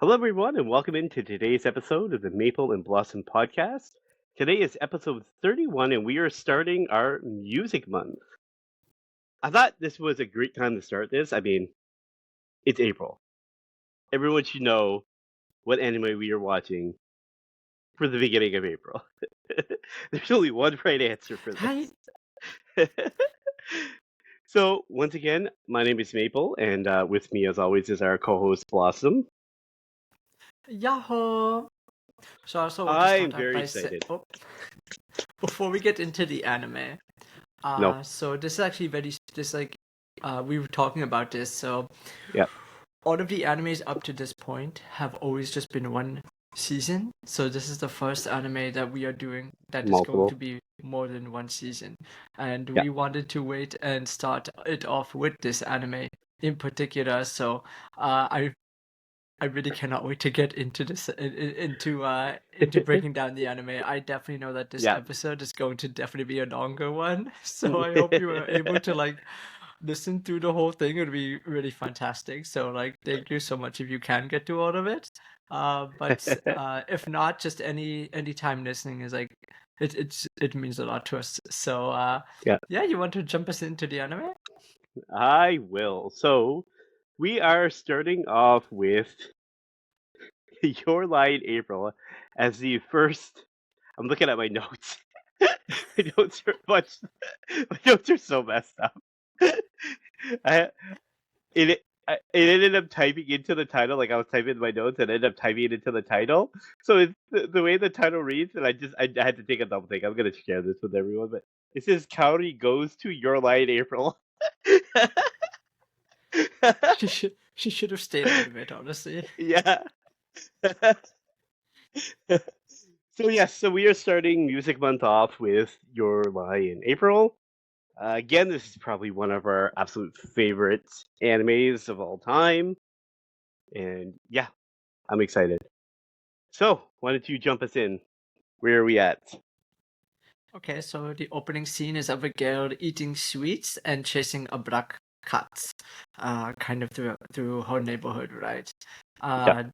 Hello, everyone, and welcome into today's episode of the Maple and Blossom podcast. Today is episode 31, and we are starting our music month. I thought this was a great time to start this. I mean, it's April. Everyone should know what anime we are watching for the beginning of April. There's only one right answer for Hi. this. So, once again, my name is Maple, and with me, as always, is our co host Blossom. Yahoo! So I also want to I'm start out very by saying, excited. before we get into the anime, No, so this is actually we were talking about this. So yeah, all of the animes up to this point have always just been one season. So this is the first anime that we are doing that is going to multiple. be more than one season, and Yeah. we wanted to wait and start it off with this anime in particular. So I really cannot wait to get into this into breaking down the anime. I definitely know that this Yeah. episode is going to definitely be a longer one. So I hope you are able to listen through the whole thing. It would be really fantastic. So thank you so much if you can get to all of it. But if not, just any time listening is it means a lot to us. So Yeah, yeah, you want to jump us into the anime? I will. So we are starting off with Your Lie in April as the first. I'm looking at my notes. My notes are much. My notes are so messed up. I it ended up typing into the title, like I was typing in my notes and ended up typing it into the title. So it's the way the title reads, and I had to take a double take. I'm gonna share this with everyone, but it says Kaori goes to Your Lie in April. She should have stayed out of it, honestly. Yeah. So yes, so we are starting Music Month off with Your Lie in April. Again, this is probably one of our absolute favorite animes of all time, and yeah, I'm excited. So why don't you jump us in? Where are we at? Okay, so the opening scene is of a girl eating sweets and chasing a black cat, kind of through her neighborhood, right? Yeah. Uh,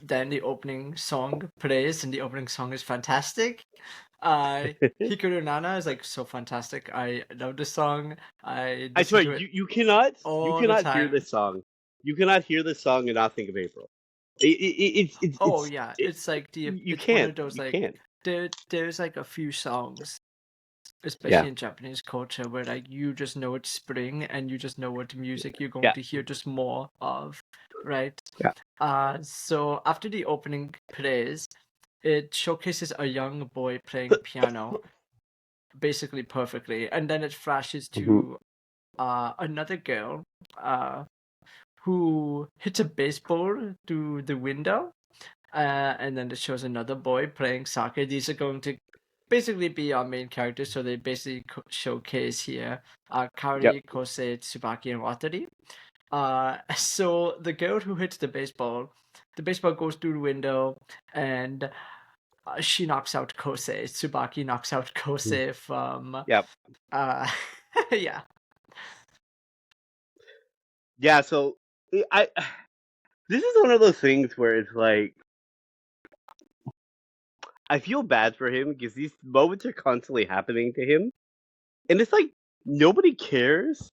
then the opening song plays, and the opening song is fantastic. Hikaru Nana is like so fantastic. I love this song. I I listen swear to it you all the cannot hear time. this song. You cannot hear this song and not think of April. Oh yeah, You it's one can't of those you can't. there's like a few songs Yeah. especially in Japanese culture, where you just know it's spring and you just know what music you're going Yeah. to hear just more of, right? Yeah. So after the opening plays, it showcases a young boy playing piano basically perfectly, and then it flashes Mhm. to another girl uh, who hits a baseball through the window. And then it shows another boy playing soccer. These are going to basically be our main characters, so they basically showcase here Yep. Kaori, Kosei, Tsubaki, and Watari. So the girl who hits the baseball goes through the window, and she knocks out Kosei. Tsubaki knocks out Mm. Kosei from, Yep. uh, yeah. Yeah, so I this is one of those things where it's like I feel bad for him because these moments are constantly happening to him, and it's like nobody cares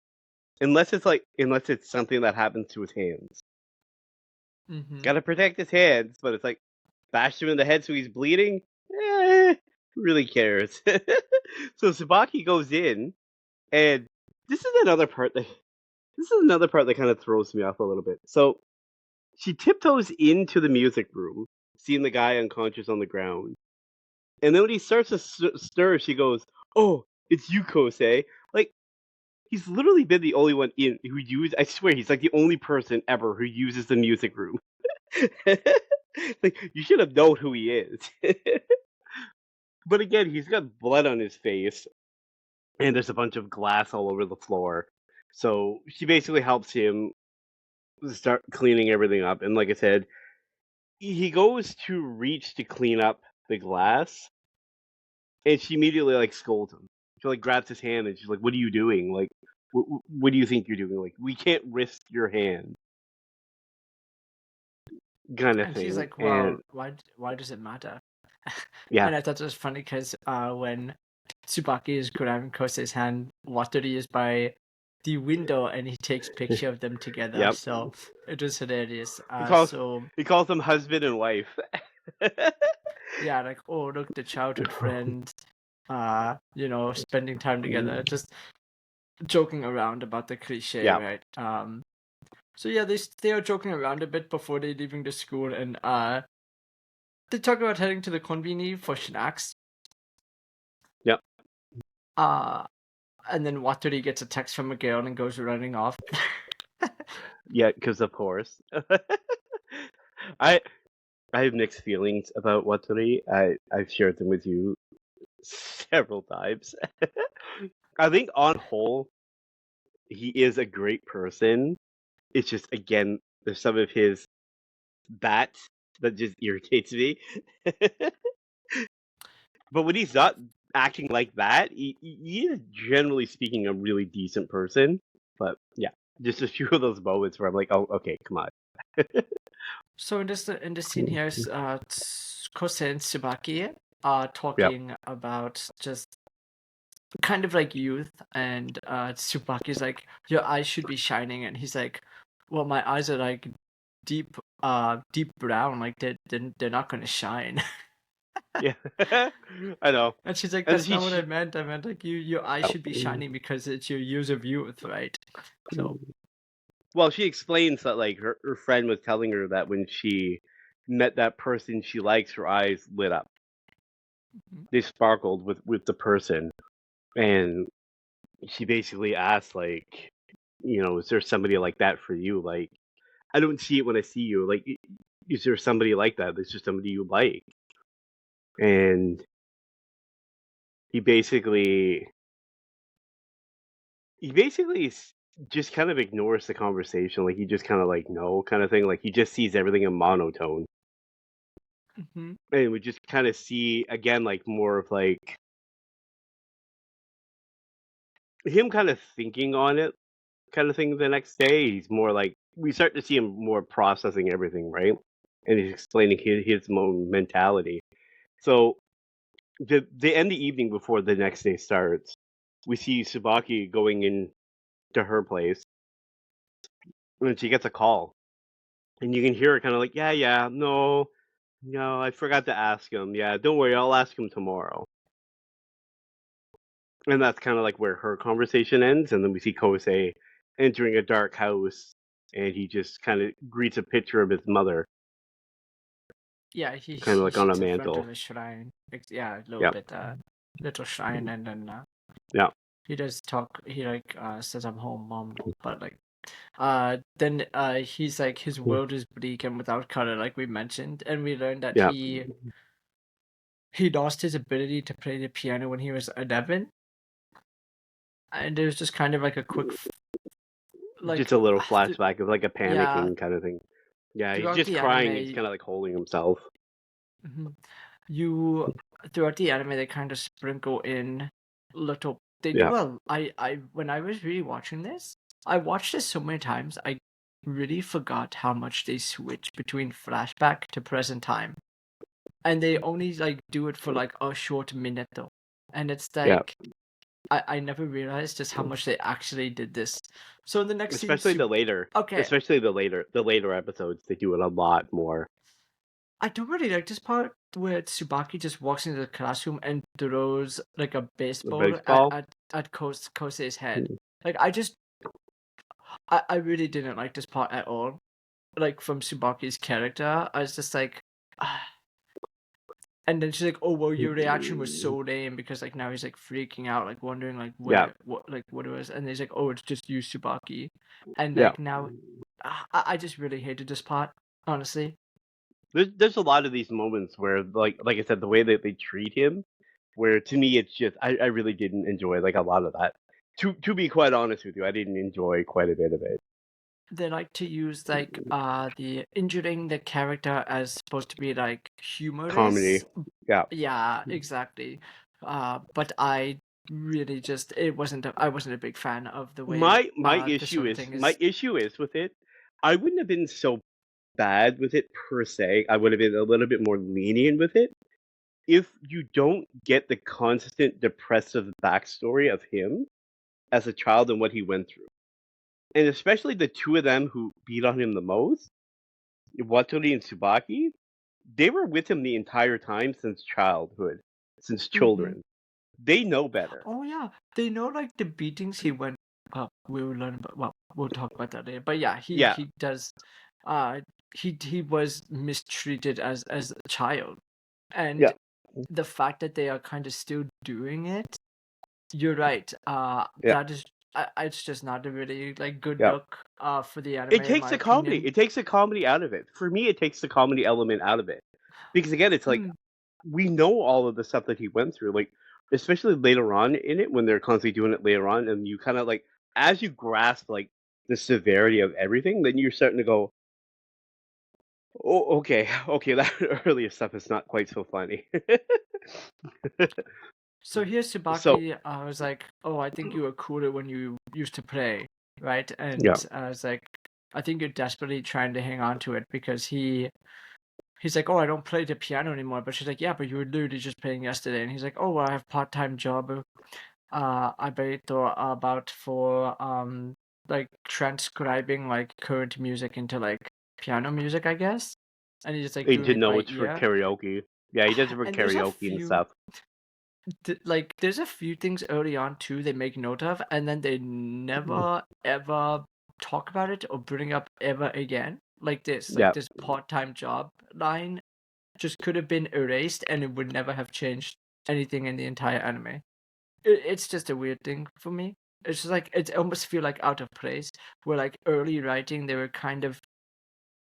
unless it's something that happens to his hands. Mm-hmm. Got to protect his hands, but it's like bash him in the head so he's bleeding. Eh, who really cares? So Sabaki goes in, and this is another part that kind of throws me off a little bit. So she tiptoes into the music room, seeing the guy unconscious on the ground. And then when he starts to stir, she goes, "Oh, it's you, Kosei." Like he's literally been the only one in who used. I swear, he's like the only person ever who uses the music room. Like you should have known who he is. But again, he's got blood on his face, and there's a bunch of glass all over the floor. So she basically helps him start cleaning everything up. And like I said, he goes to reach to clean up the glass, and she immediately like scolds him. She like grabs his hand and she's like, "What are you doing? Like, what do you think you're doing? Like, we can't risk your hand." kind of And she's thing. like, And "Well, why does it matter?" yeah, And I thought it was funny because when Tsubaki is grabbing Kose's hand, Watori is by the window and he takes picture of them together. yep. So it was hilarious. He calls he calls them husband and wife. Yeah, like, oh, look, the childhood friends, spending time together, just joking around about the cliche, Yeah, right? So yeah, they are joking around a bit before they leaving the school, and they talk about heading to the conveni for snacks. yep, Uh, and then Watori gets a text from a girl and goes running off. yeah. Because of course, I I have mixed feelings about Watari. I've shared them with you several times. I think on whole, he is a great person. It's just again, there's some of his bats that just irritates me. But when he's not acting like that, he is generally speaking a really decent person. But yeah, just a few of those moments where I'm like, oh, okay, come on. So in this scene here is Kose and Tsubaki are Yep. talking about just kind of like youth, and Tsubaki's like, your eyes should be shining, and he's like, well, my eyes are like deep brown, like they're not gonna shine. Yeah. I know. And she's like, And that's not what I meant. I meant like your eyes should be oh, shining because it's your years of youth, right? So well, she explains that like her friend was telling her that when she met that person she likes, her eyes lit up. mhm. They sparkled with the person, and she basically asked like, is there somebody like that for you? Like, I don't see it when I see you. Like, is there somebody like that? Is there somebody you like? And he basically just kind of ignores the conversation. Like he just kind of like no kind of thing. Like he just sees everything in monotone. Mhm. And we just kind of see again like more of like him kind of thinking on it kind of thing the next day. He's more like we start to see him more processing everything, right? And he's explaining his own mentality. So the end the evening before the next day starts, we see Tsubaki going in to her place, and she gets a call, and you can hear her kind of like, yeah, no, I forgot to ask him. Yeah, don't worry, I'll ask him tomorrow. And that's kind of like where her conversation ends, and then we see Kosei entering a dark house, and he just kind of greets a picture of his mother, Yeah, he kind of he like on a sits in front of mantle. a shrine. Yeah, a little Yep. bit little shrine, and then Yeah. he does talk. He like says, "I'm home, mom," but like then he's like his world is bleak and without color, like we mentioned, and we learned that Yeah. he lost his ability to play the piano when he was 11, and it was just kind of like a quick Just like a little flashback of like a yeah, panicking kind of thing. Yeah, he's throughout just the crying and he's anime. kind of like holding himself. Mhm. You throughout the anime they kind of sprinkle in little they do Yeah. well. I when I was really watching this, I watched this so many times I really forgot how much they switch between flashback to present time. And they only like do it for like a short minute though. And it's Yeah. like I never realized just how much they actually did this. So in the next scene, Especially okay, the later episodes, they do it a lot more. I don't really like this part where Tsubaki just walks into the classroom and throws like a The baseball baseball. at Kosei's head. Mm. Like I really didn't like this part at all. Like from Tsubaki's character, I was just like, ah. And then she's like, "Oh well, your reaction was so lame because like now he's like freaking out, like wondering like Yeah. what it was." And he's like, "Oh, it's just you, Tsubaki," and Yeah. like now, I just really hated this part, honestly. There's a lot of these moments where like I said, the way that they treat him, where to me it's just I really didn't enjoy like a lot of that. To be quite honest with you, I didn't enjoy quite a bit of it. They like to use like the injuring the character as supposed to be like Comedy. humorous. Yeah. Yeah, exactly. But I really just I wasn't a big fan of the way My this sort of thing my is. issue is with it. I wouldn't have been so bad with it per se. I would have been a little bit more lenient with it if you don't get the constant depressive backstory of him as a child and what he went through. And especially the two of them who beat on him the most, Watori and Tsubaki, they were with him the entire time since childhood, since Hmm. children. They know better. Oh yeah, they know like the beatings he went. Well, we will learn about. Well, we'll talk about that later. But yeah, he Yeah, he does. Uh, he was mistreated as a child, yeah, and the fact that they are kind of still doing it. You're right. yeah, That is. It's just not a really like good yeah. look. For the anime, It in takes my the comedy. opinion. It takes the comedy out of it. For me, it takes the comedy element out of it. Because again, it's like Mm, we know all of the stuff that he went through, like especially later on in it when they're constantly doing it later on, and you kind of like as you grasp like the severity of everything, then you're starting to go, oh, okay, okay, that earlier stuff is not quite so funny. So here's So Tsubaki. I was like, "Oh, I think you were cooler when you used to play, right?" yeah, And I was like, "I think you're desperately trying to hang on to it because he's like, oh, I don't play the piano anymore." But she's like, "Yeah, but you were literally just playing yesterday." And he's like, "Oh, well, I have part-time job. I bet about for like transcribing like current music into like piano music, I guess." And he's just like and doing to it know by it's for ear. karaoke. Yeah, he does it for And there's a karaoke and few stuff. like there's a few things early on too they make note of, and then they never ever talk about it or bring up ever again. Like Yeah. this part-time job line just could have been erased, and it would never have changed anything in the entire anime. It's just a weird thing for me. It's just like it almost feel like out of place. Where like early writing, they were kind of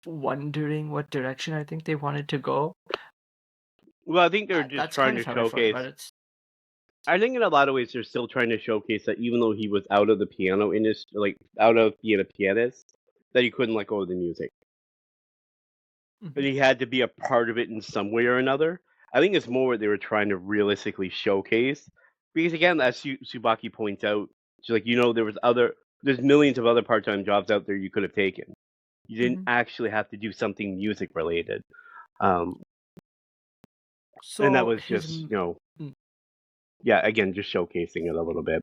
wondering what direction I think they wanted to go. Well, I think they're just That's trying kind to of how I felt about showcase. it. I think in a lot of ways they're still trying to showcase that even though he was out of the piano industry, like out of being a pianist, that he couldn't let go of the music. But Mhm. he had to be a part of it in some way or another. I think it's more what they were trying to realistically showcase. Because again, as Subaki points out, she's like, there's millions of other part-time jobs out there you could have taken. You didn't Mhm. actually have to do something music related. Um, and that So was just, mm, yeah, again, just showcasing it a little bit.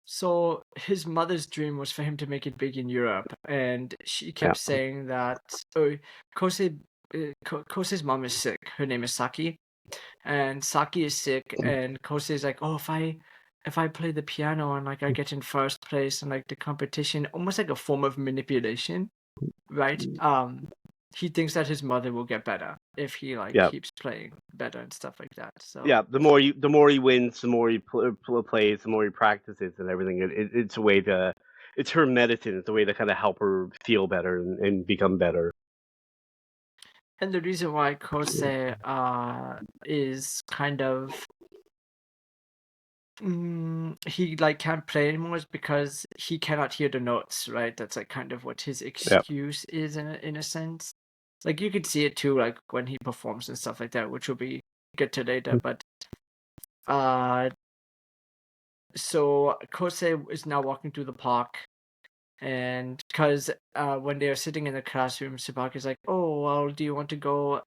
so his mother's dream was for him to make it big in Europe, and she Yeah. kept saying that Kosei, Kosei's mom is sick. Her name is Saki, and Saki is sick, and Kosei is like, "Oh, if I play the piano and like I get in first place in like the competition, almost like a form of manipulation, right? He thinks that his mother will get better if he like Yeah. keeps playing better and stuff like that. So Yeah, the more he wins, the more he plays, the more he practices and everything. It's a way to, it's her medicine. It's a way to kind of help her feel better and become better. And the reason why Kosei is kind of he like can't play anymore is because he cannot hear the notes, right? That's like kind of what his Yeah. excuse is in a sense. Like you could see it too, like when he performs and stuff like that, which will be get to later. But uh, so Kosei is now walking through the park, and because when they are sitting in the classroom, Subaki's like, "Oh well, do you want to go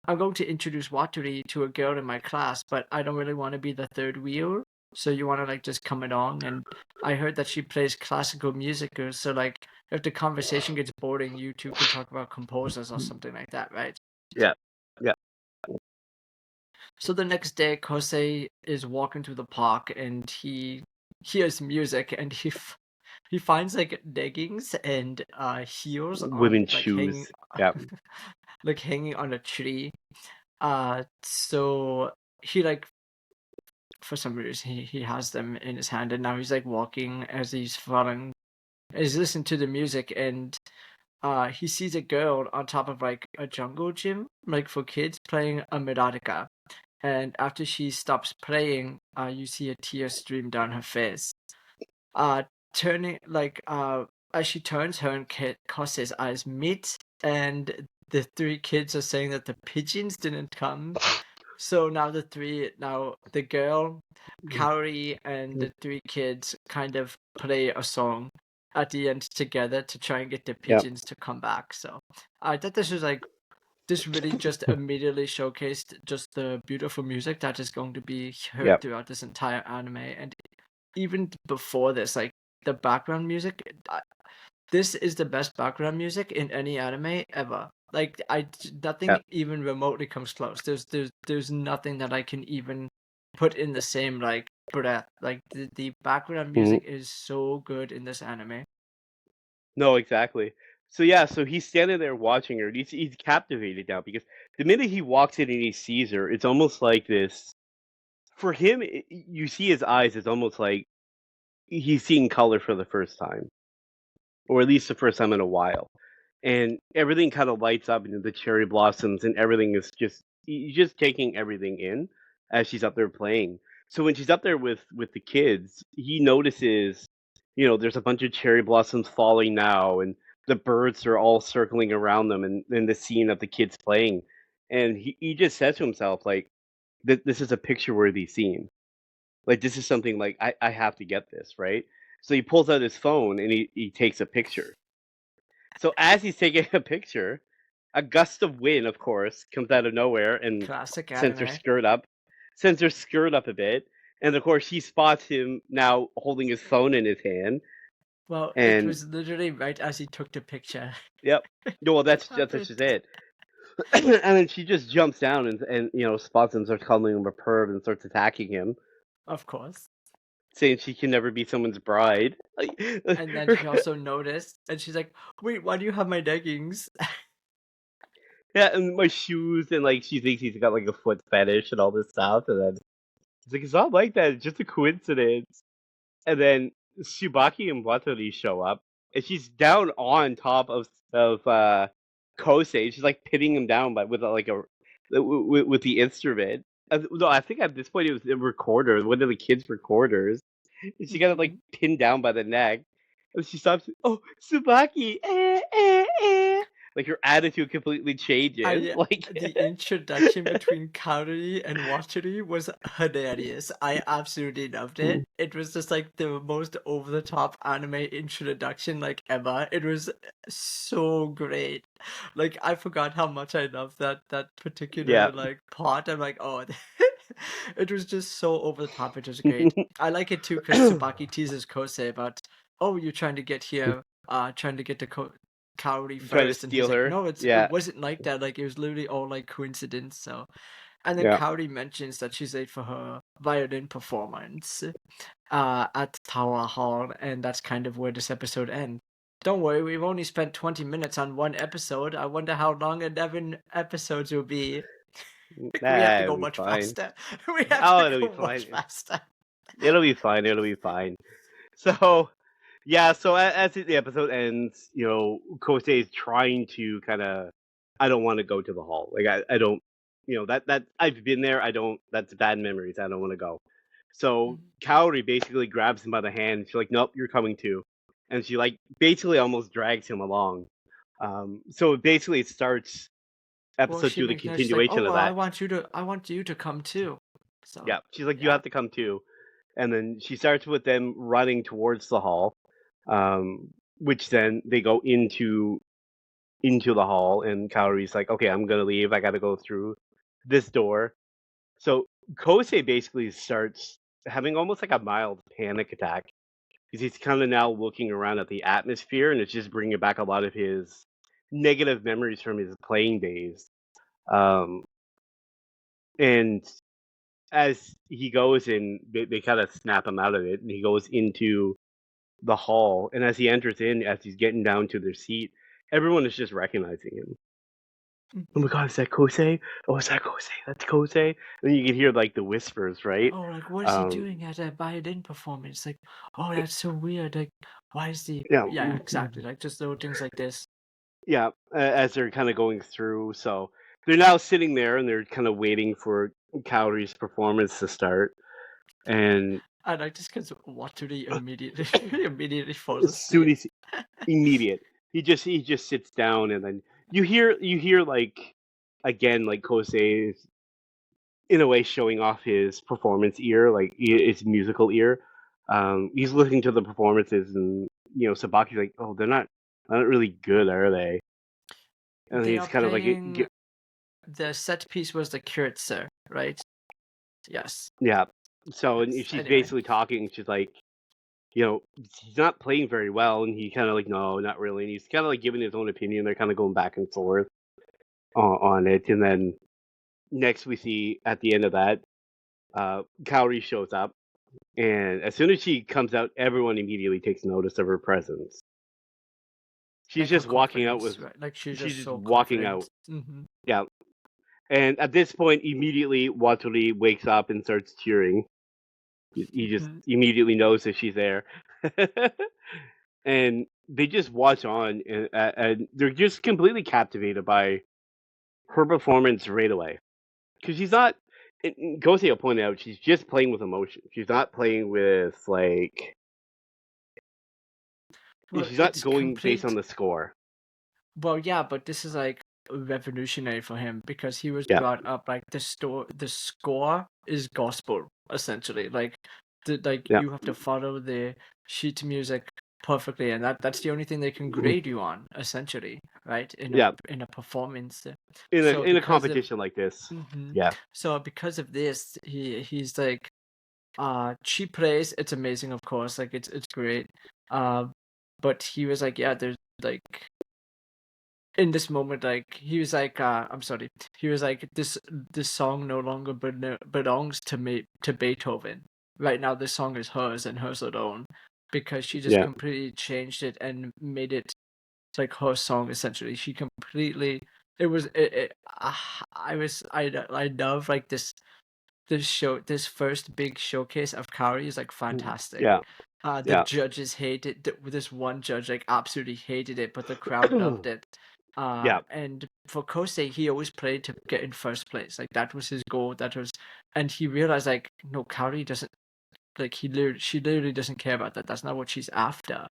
I'm going to introduce Watari to a girl in my class, but I don't really want to be the third wheel. So you want to like just come along?" And I heard that she plays classical music, so like if the conversation gets boring, you two can talk about composers or something like that, right? Yeah. Yeah. So the next day, Kosei is walking through the park and he hears music and he finds like leggings and heels on Women's like hanging shoes. Yeah. like hanging on a tree. So he like for some reason he has them in his hand and now he's like walking as he's falling he's listening to the music and he sees a girl on top of like a jungle gym like for kids playing a melodica, and after she stops playing you see a tear stream down her face, uh turning like as she turns, her and Kos's eyes meet, and the three kids are saying that the pigeons didn't come. So now the girl, Kaori, and the three kids kind of play a song, at the end together to try and get the Yep. pigeons to come back. So I thought this was like this really just immediately showcased just the beautiful music that is going to be heard Yep. throughout this entire anime. And even before this, like the background music, this is the best background music in any anime ever. Like nothing Yep. even remotely comes close. There's nothing that I can even put in the same like breath. Like the background Mhm. music is so good in this anime. No, exactly. So yeah, so he's standing there watching her. And he's captivated now because the minute he walks in and he sees her, it's almost like this. For him, you see his eyes. It's almost like he's seeing color for the first time, or at least the first time in a while. And everything kind of lights up, and the cherry blossoms, and everything is just he's just taking everything in as she's up there playing. So when she's up there with the kids, he notices, there's a bunch of cherry blossoms falling now, and the birds are all circling around them, and the scene of the kids playing, and he just says to himself like, this is a picture worthy scene. Like this is something like I have to get this right. So he pulls out his phone and he takes a picture. So as he's taking a picture, a gust of wind, of course, comes out of nowhere and Classic sends her anime. skirt up, sends her skirt up a bit. And of course, she spots him now holding his phone in his hand. Well, it And was literally right as he took the picture. yep, no, well, It that's happened. just it. And then she just jumps down and spots him, starts calling him a perv, and starts attacking him, Of course. saying she can never be someone's bride. And then Her she also noticed, and she's like, "Wait, why do you have my leggings?" Yeah, and my shoes, and like she thinks he's got like a foot fetish and all this stuff, and then he's like, it's not like that, it's just a coincidence. And then Tsubaki and Watori show up, and she's down on top of Kosei. She's like pinning him down, but with like with the instrument. No, I think at this point it was a recorder, one of the kids' recorders. And she got it like Mhm. pinned down by the neck, and she stops. Oh, Tsubaki, like her attitude completely changes. I Like, the introduction between Kaori and Watari was hilarious. I absolutely loved it. It was just like the most over the top anime introduction like ever. It was so great. Like I forgot how much I loved that yeah, particular like part. I'm like, oh, it was just so over the top. It was great. I like it too because Tsubaki teases Kosei about, oh, you're trying to get here, trying to get to Kaori trying to first, and he's steal like, her. "No, it Yeah, wasn't like that. Like it was literally all like coincidence." So, and then yeah. Kaori mentions that she's late for her violin performance at Tower Hall, and that's kind of where this episode ends. Don't worry, we've only spent 20 minutes on one episode. I wonder how long 11 episodes will be. We have to Nah, go it'll be much fine. faster. We have Oh, to it'll be go much fine. faster. It'll be fine. It'll be fine. So, yeah. So as the episode ends, Kosei is trying to kind of. I don't want to go to the hall. Like I don't. That I've been there. I don't. That's bad memories. I don't want to go. So Mhm. Kaori basically grabs him by the hand. She's like, "Nope, you're coming too," and she like basically almost drags him along. So basically, it starts Well, episode she two, the makes no. She's like, "Oh continuation of well, that. I want you to come too." So, Yeah, she's like, "You yeah. have to come too," and then she starts with them running towards the hall, which then they go into the hall, and Kaori's like, "Okay, I'm gonna leave. I gotta go through this door." So Kosei basically starts having almost like a mild panic attack because he's kind of now looking around at the atmosphere, and it's just bringing back a lot of his negative memories from his playing days. Um, and as he goes in, they kind of snap him out of it, and he goes into the hall. And as he enters in, as he's getting down to their seat, everyone is just recognizing him. Oh my Mhm. god, is that Kosei? Oh, is that Kosei? That's Kosei. And then you can hear like the whispers, right? Oh, like what is he Um, doing at a violin performance? Like, oh, that's so weird. Like, why is he? yeah, Yeah, exactly. Like just little things like this. yeah. As they're kind of going through, so they're now sitting there and they're kind of waiting for Kaori's performance to start. And I like this because Waturi immediately immediately falls as soon asleep. as immediate. He just sits down, and then you hear like again like Kosei is in a way showing off his performance ear, like his musical ear. He's listening to the performances, and Sabaki's like, oh, they're not really good, are they? And They he's are kind of like, playing. The set piece was the Kurtzer, right? Yes. yeah. So and Yes. she's Anyway. basically talking. She's like, he's not playing very well, and he kind of like, no, not really. And he's kind of like giving his own opinion. They're kind of going back and forth on it, and then next we see at the end of that, Kaori shows up, and as soon as she comes out, everyone immediately takes notice of her presence. She's Like her just walking out confidence, with, right? Like she's she's just just so walking confident. out. Yeah, and at this point, immediately Watori wakes up and starts cheering. He just Mhm. immediately knows that she's there, and they just watch on, and they're just completely captivated by her performance right away. Because she's not. Kosei pointed out she's just playing with emotion. She's not playing with like. Well, She's not it's going based on complete. the score. Well, yeah, but this is like revolutionary for him because he was Yeah. brought up like the score is gospel essentially. Like Yeah. you have to follow the sheet music perfectly, and that's the only thing they can Mhm. grade you on essentially, right? Yeah. In a performance. In So a because of competition like this. Mhm. Yeah. So because of this, he's like she plays. It's amazing, of course. Like it's great. Uh, but he was like, yeah, there's like in this moment, like he was like, I'm sorry, he was like, this song no longer belongs to me to Beethoven. Right now, this song is hers and hers alone, because she just Yeah. completely changed it and made it like her song essentially. She completely. It was it. I love like this first big showcase of Kaori is like fantastic. Yeah. The Yeah. judges hated this one judge like absolutely hated it, but the crowd loved it. Yeah. And for Kosei, he always played to get in first place. Like that was his goal. And he realized like no, Kaori doesn't like she literally doesn't care about that. That's not what she's after,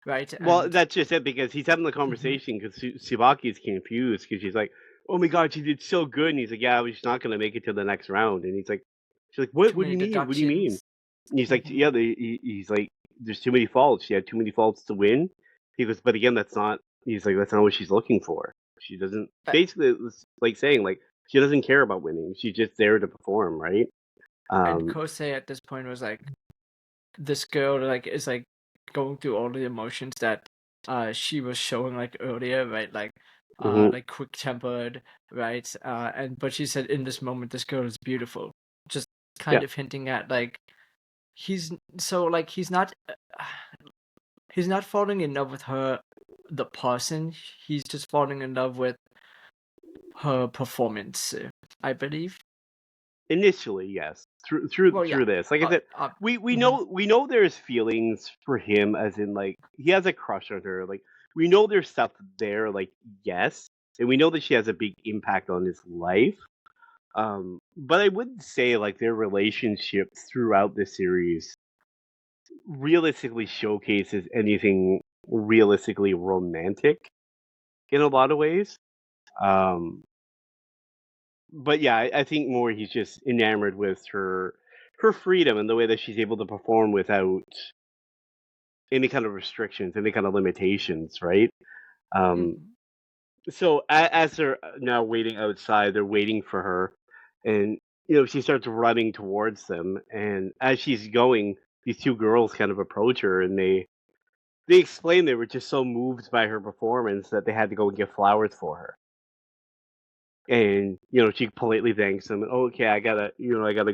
right? Well, And that's just it because he's having the Mhm. conversation because Subaki's confused because she's like, "Oh my god, she did so good," and he's like, "Yeah, but she's not gonna make it to the next round." And he's like, "She's like, what? Too What do many you mean? What do you mean?" deductions. And he's like, Mhm. "Yeah, he's like, there's too many faults. She had too many faults to win." He goes, "But again, that's not." He's like, "That's not what she's looking for. She doesn't." Uh, Basically, it's like saying like she doesn't care about winning. She's just there to perform, right? And Um. Kosei at this point was like, this girl like is like going through all the emotions that she was showing like earlier, right? Mhm. Like quick tempered, right? And but she said in this moment this girl is beautiful. Just kind Yeah. of hinting at like he's so like he's not falling in love with her the person, he's just falling in love with her performance, I believe. Initially, yes. Through Well, through yeah. this, like I said, Mhm. we know there's feelings for him, as in like he has a crush on her. Like we know there's stuff there. Like yes, and we know that she has a big impact on his life. But I wouldn't say like their relationship throughout the series realistically showcases anything realistically romantic in a lot of ways. Um, but yeah, I think more he's just enamored with her freedom and the way that she's able to perform without any kind of restrictions, any kind of limitations, right? Um, Mhm. so as they're now waiting outside, they're waiting for her, and she starts running towards them, and as she's going, these two girls kind of approach her, and they explain they were just so moved by her performance that they had to go and get flowers for her. And she politely thanks them. "Oh, okay, I gotta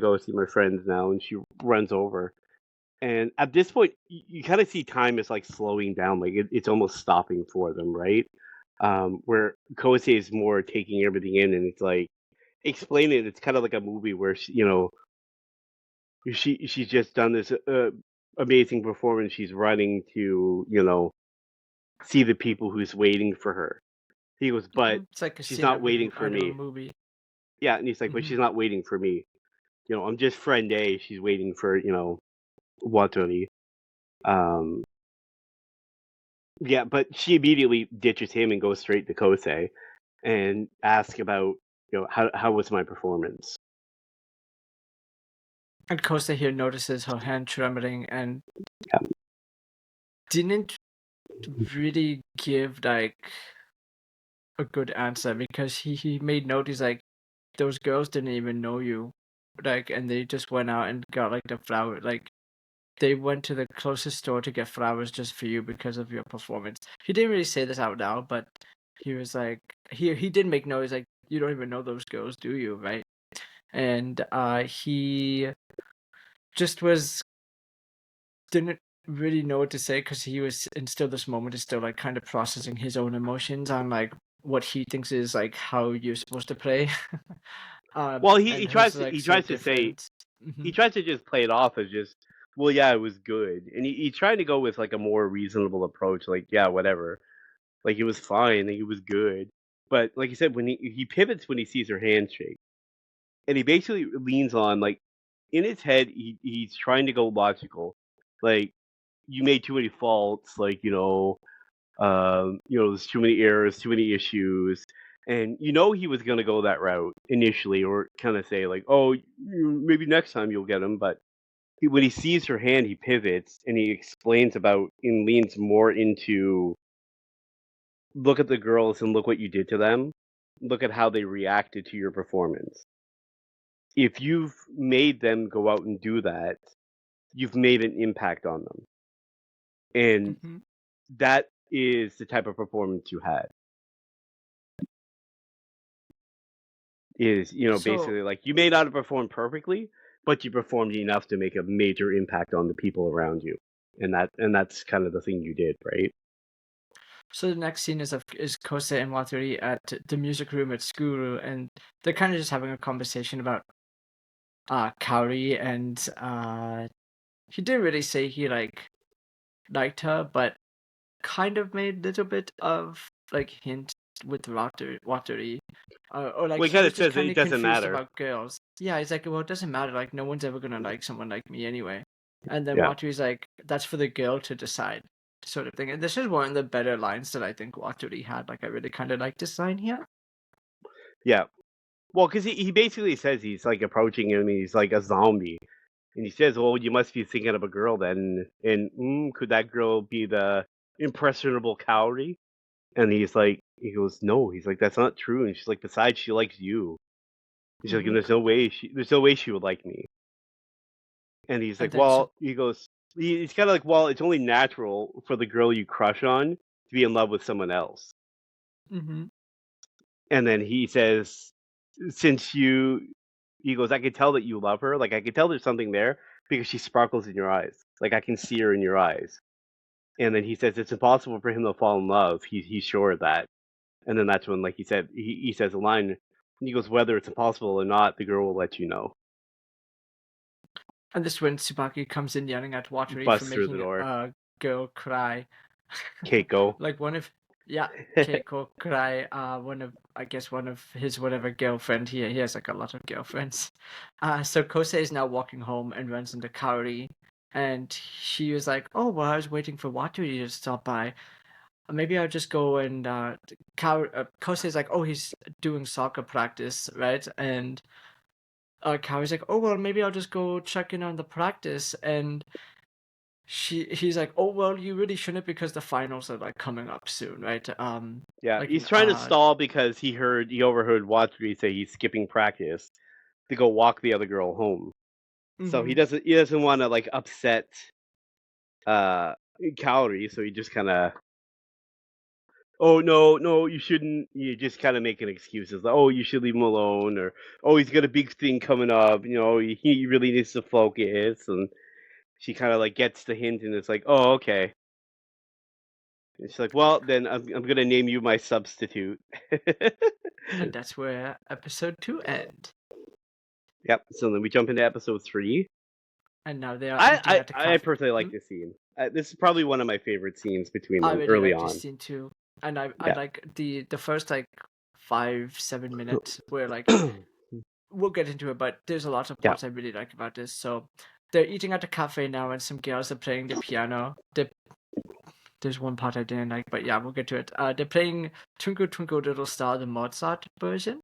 go see my friends now." And she runs over. And at this point, you kind of see time is like slowing down, like it's almost stopping for them, right? Where Kosei is more taking everything in, and it's like explaining. It's kind of like a movie where she's just done this amazing performance. She's running to see the people who's waiting for her. He goes, but It's like a she's scene not waiting for out of a me. movie. Yeah, and he's like, but Mhm. she's not waiting for me. I'm just friend A. She's waiting for Watori. Um, yeah, but she immediately ditches him and goes straight to Kosei and asks about how was my performance. And Costa here notices her hand trembling and didn't really give like a good answer because he made note. He's like, those girls didn't even know you, like, and they just went out and got like the flower, like they went to the closest store to get flowers just for you because of your performance. He didn't really say this out loud, but he was like, he did make noise like, you don't even know those girls, do you? Right? And he just was didn't really know what to say because he was in still this moment is still like kind of processing his own emotions on like what he thinks is like how you're supposed to play. Well, he, And how's like he so tries to say different. Hmm. he tries to just play it off as just, well, yeah, it was good, and he's trying to go with like a more reasonable approach, like, yeah, whatever, like it was fine, like it was good, but like you said, when he pivots when he sees her handshake, and he basically leans on like in his head, he's trying to go logical, like you made too many faults, like there's too many errors, too many issues, and he was gonna go that route initially, or kind of say like, oh, maybe next time you'll get him. But when he sees her hand, he pivots and he explains about and leans more into look at the girls and look what you did to them, look at how they reacted to your performance. If you've made them go out and do that, you've made an impact on them, and Hmm. that is the type of performance you had. Is So basically like you may not have performed perfectly, but you performed enough to make a major impact on the people around you, and that's kind of the thing you did, right? So the next scene is Kose and Watari at the music room at Skuru, and they're kind of just having a conversation about Kaori, and he didn't really say he like liked her, but kind of made a little bit of like hint with Watari, or like Well, he he kind was of just says that kind it of doesn't confused matter. about girls. Yeah, he's like, well, it doesn't matter. Like, no one's ever gonna like someone like me anyway. And then Yeah, Watari's like, that's for the girl to decide, sort of thing. And this is one of the better lines that I think Watari had. Like, I really kind of like this line here. yeah. Well, because he basically says he's like approaching him, and he's like a zombie, and he says, "Well, you must be thinking of a girl then, and could that girl be the impressionable Cowrie?" And he goes, "No." He's like, "That's not true." And she's like, "Besides, she likes you." He's like, "And Hmm. there's no way she would like me." And he's And like, then so, well, he goes, he's kind of like, well, it's only natural for the girl you crush on to be in love with someone else. hmm And then he says, since he goes, I can tell that you love her. Like, I can tell there's something there because she sparkles in your eyes. Like, I can see her in your eyes. And then he says, it's impossible for him to fall in love. He's sure of that. And then that's when, like he said, he says a line, and he goes, whether it's impossible or not, the girl will let you know. and this when Tsubaki comes in yelling at Watari for Busts through the making door. a girl cry. Keiko. Like one of yeah, Keiko cry. One of I guess one of his whatever girlfriend. He has like a lot of girlfriends. So Kosei is now walking home and runs into Kaori, and she was like, "Oh well, I was waiting for Watari to stop by. Maybe I'll just go and Kosei is like, oh, he's doing soccer practice, right? And Kaori's like, oh well, maybe I'll just go check in on the practice and." He's like, oh well, you really shouldn't because the finals are like coming up soon, right? Yeah, Like he's trying to stall because he overheard Watari say he's skipping practice to go walk the other girl home. So mhm. he doesn't want to like upset uh Kaori, so he just kind of, oh no, you shouldn't. You just kind of making excuses like, oh, you should leave him alone, or oh, he's got a big thing coming up, he really needs to focus. And she kind of like gets the hint, and it's like, oh, okay. And she's like, well, then I'm gonna name you my substitute. And that's where episode 2 end. Yep. So then we jump into episode 3. And now they are eating at the I cafe. personally like this scene. This is probably one of my favorite scenes between I them really early like this on. scene too. And I Yeah. like the first like 5-7 minutes where like we'll get into it, but there's a lot of Yeah. parts I really like about this. So they're eating at the cafe now and some girls are playing the piano. There's one part I didn't like, but yeah, we'll get to it. They're playing Twinkle Twinkle Little Star, the Mozart version.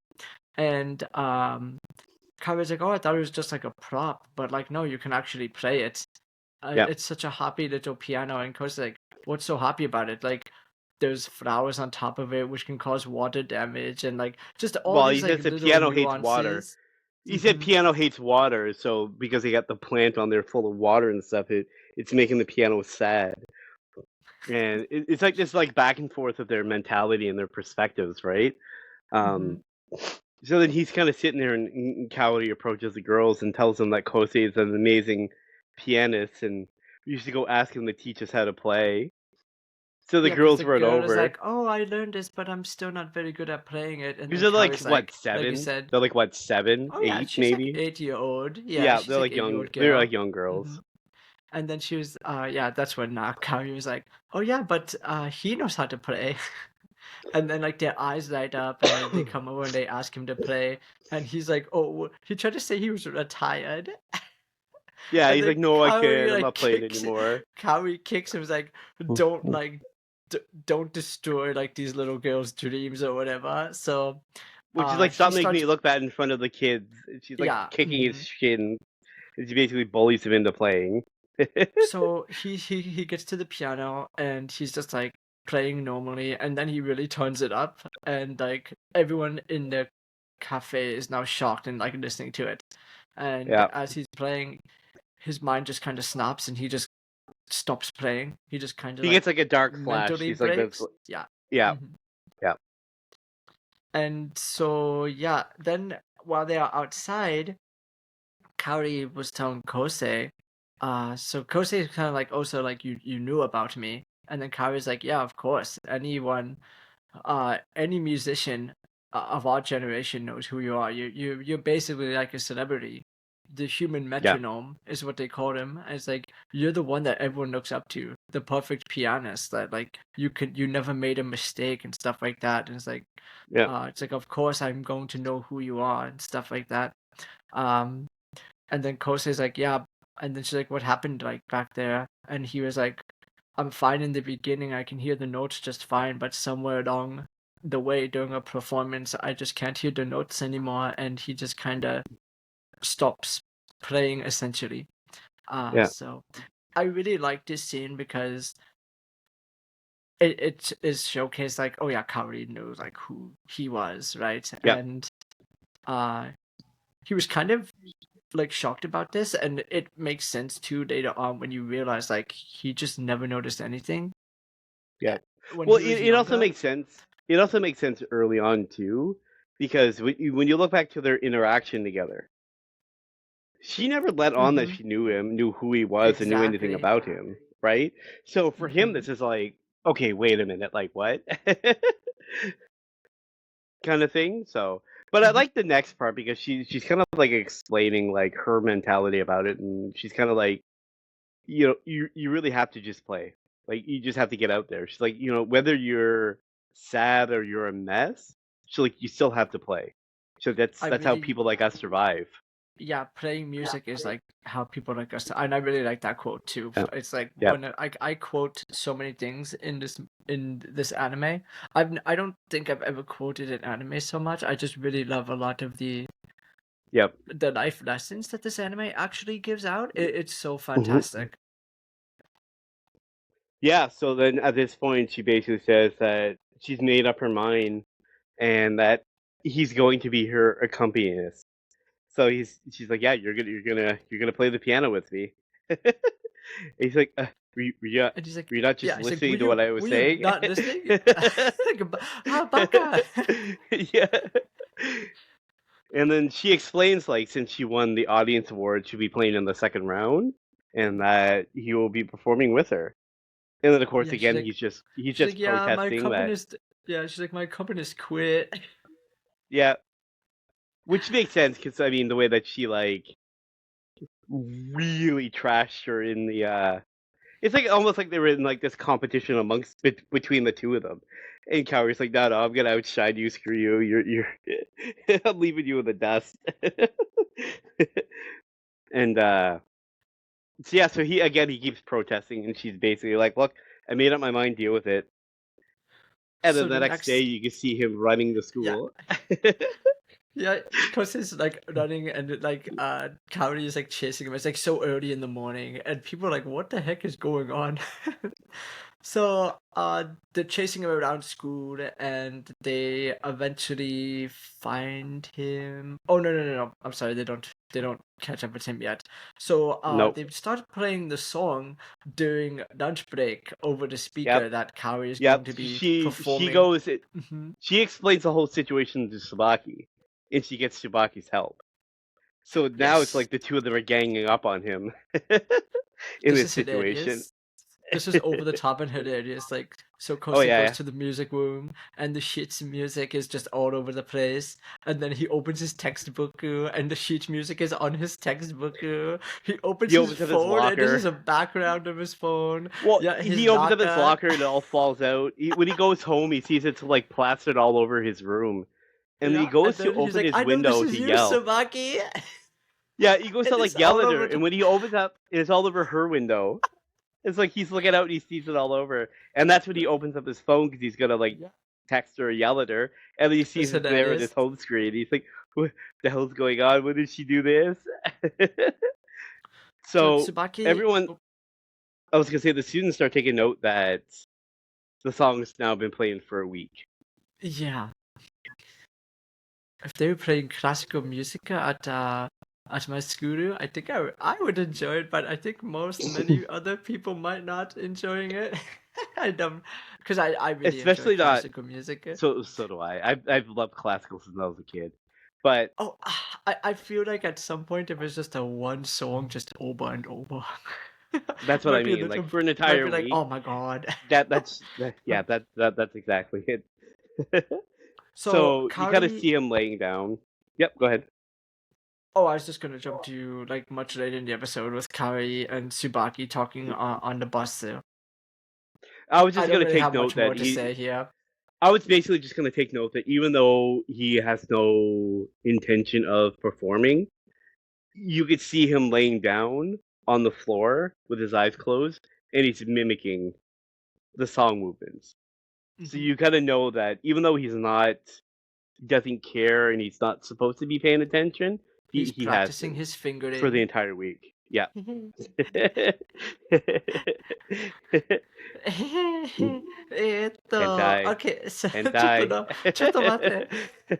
And Kyrie's like, oh, I thought it was just like a prop, but like, no, you can actually play it. Yeah. it's such a happy little piano, and Ko's like, "What's so happy about it?" Like, there's flowers on top of it, which can cause water damage, and like just all Well, these he like says the little piano hates water. nuances. He said Hmm. piano hates water, so because they got the plant on there full of water and stuff, it's making the piano sad. And it's like this like back and forth of their mentality and their perspectives, right? Hmm. Um, so then he's kind of sitting there, and Cowley approaches the girls and tells them that Kosei is an amazing pianist, and we used to go ask him to teach us how to play. So the Yeah, because girls the run girl is over. like, "Oh, I learned this, but I'm still not very good at playing it." And These then are like Kari's what, like you 7? said, They're like what, 7, "Oh yeah, 8 she's like maybe? 8-year-old. Yeah, Yeah, she's they're like like young. 8-year-old They're like girl." young Hmm. girls. And then she was, yeah, that's when Kari was like, "Oh yeah, but he knows how to play." And then like their eyes light up, and then they come over and they ask him to play, and he's like, "Oh," he tried to say he was retired, Yeah, and he's like, then no, I can't. I'm not playing anymore. Kari kicks him, is like, "Don't like, don't destroy like these little girls' dreams or whatever." So, Which is like, he stop making starts, me look bad in front of the kids. And she's like yeah. kicking his shin. And she basically bullies him into playing. So he gets to the piano and he's just like playing normally, and then he really turns it up, and like everyone in the cafe is now shocked and like listening to it. And Yeah. as he's playing, his mind just kind of snaps and he just stops playing. He just kind of He like gets like a dark flash. mentally He's like, that's, breaks. Yeah. yeah, Mhm. yeah. And so yeah, then while they are outside, Kaori was telling Kosei, so Kosei is kind of like, also like, you knew about me, and then Kaori's like, yeah, of course, anyone, any musician of our generation knows who you are. You're basically like a celebrity. The human Yeah. metronome is what they call him. And it's like you're the one that everyone looks up to, the perfect pianist that like you never made a mistake and stuff like that. And Yeah. it's like, of course I'm going to know who you are and stuff like that. Um, and then Kosei's like, yeah. And then she's like, what happened like back there? And he was like, I'm fine in the beginning. I can hear the notes just fine, but somewhere along the way during a performance, I just can't hear the notes anymore. And he just kind of stops playing essentially. Yeah. So I really like this scene because it is showcased like, oh yeah, Kaori knows like who he was, right? Yeah. And uh he was kind of like shocked about this, and it makes sense too later on when you realize like he just never noticed anything Yeah. when Well, he was it also younger. makes sense. It also makes sense early on too, because when you look back to their interaction together, she never let on that Hmm. she knew him, knew who he was, and knew anything Exactly. about him, right? So for him, Hmm. this is like, okay, wait a minute, like what? Kind of thing. So, but I Hmm. like the next part because she's kind of like explaining like her mentality about it, and she's kind of like, you know, you really have to just play. Like you just have to get out there. She's like, you know, whether you're sad or you're a mess, she's like, you still have to play. So I that's how really, people like us survive. yeah, playing music is like how people like us, and I really like that quote too. Yeah. It's like Yeah. when I quote so many things in this anime. I don't think I've ever quoted an anime so much. I just really love a lot of Yep. the life lessons that this anime actually gives out. It's so Hmm. fantastic. Yeah. So then at this point, she basically says that she's made up her mind and that he's going to be her accompanist. So she's like, yeah, you're gonna play the piano with me. He's like, And he's like, were you not just yeah, he's like, listening to what I was were you saying? not listening? Like, baka. Yeah. And then she explains, like, since she won the audience award, she'll be playing in the second round, and that he will be performing with her. And then, of course, Yeah, again, he's she's just like, yeah, my protesting that, accompanist. Yeah, she's like, my accompanist quit. yeah, which makes sense because I mean the way that she like really trashed her in the it's like almost like they were in like this competition between the two of them. And Cowie's like, no, I'm gonna outshine you. Screw you. I'm leaving you in the dust. And so yeah, so he keeps protesting, and she's basically like, look, I made up my mind. Deal with it. And So then the the next day, next, you can see him running the yeah, school. Yeah, because he's like running and like Kaori is like chasing him. It's like so early in the morning, and people are like, "What the heck is going on?" So they're chasing him around school, and they eventually find him. Oh no! I'm sorry, they don't catch up with him yet. So Nope. they start playing the song during lunch break over the speaker Yep. that Kaori is going Yep. to be She performing. goes. Hmm. She explains the whole situation to Tsubaki, and she gets Tsubaki's help. So now it's Yes. like the two of them are ganging up on him in This this is situation. hilarious. This is over the top and hilarious. Like, so Oh Kosei yeah, goes yeah. to the music room, and the sheet's music is just all over the place. And then he opens his textbook, and the sheet music is on his textbook. He opens He his opens up his phone, and this locker. is a background of his phone. Well, Yeah, his he opens up his locker. locker and it all falls out. When he goes home, he sees it's like plastered all over his room, and then he Yeah, and goes to then he's open like, his "I know this window is to you, yell. Sabaki." Yeah, he goes to And it's like yell all at her, over and the. when he opens up, it's all over her window. It's like he's looking out and he sees it all over, and that's when he opens up his phone because he's gonna like Yeah, text her or yell at her, and then he it's sees it there in his hilarious. home screen. He's like, "What the hell's going on? When did she do this?" So So Tsubaki. everyone, Oh, I was gonna say, the students start taking note that the song's now been playing for a week. yeah. If they were playing classical music at my school, I think I would enjoy it, but I think many other people might not enjoying it. I don't, because I really enjoy Especially not. classical music. So do I. I've loved classical since I was a kid, but Oh, I feel like at some point if it's just a one song just over and over, that's what I might be a mean. Like little, for an might entire be like, week, oh my God. yeah, that's exactly it. So So you kind of Kaori. see him laying down. Yep, go ahead. Oh, I was just gonna jump to like much later in the episode with Kaori and Tsubaki talking on the bus. I was I just don't gonna really take have much note more that to say here. I was basically just gonna take note that even though he has no intention of performing, you could see him laying down on the floor with his eyes closed, and he's mimicking the song movements. So Hmm. you kind of know that even though doesn't care, and he's not supposed to be paying attention, He's he has practicing been his for the fingering. entire week. Yeah. Hentai. Okay, so hentai. ちょっと待って。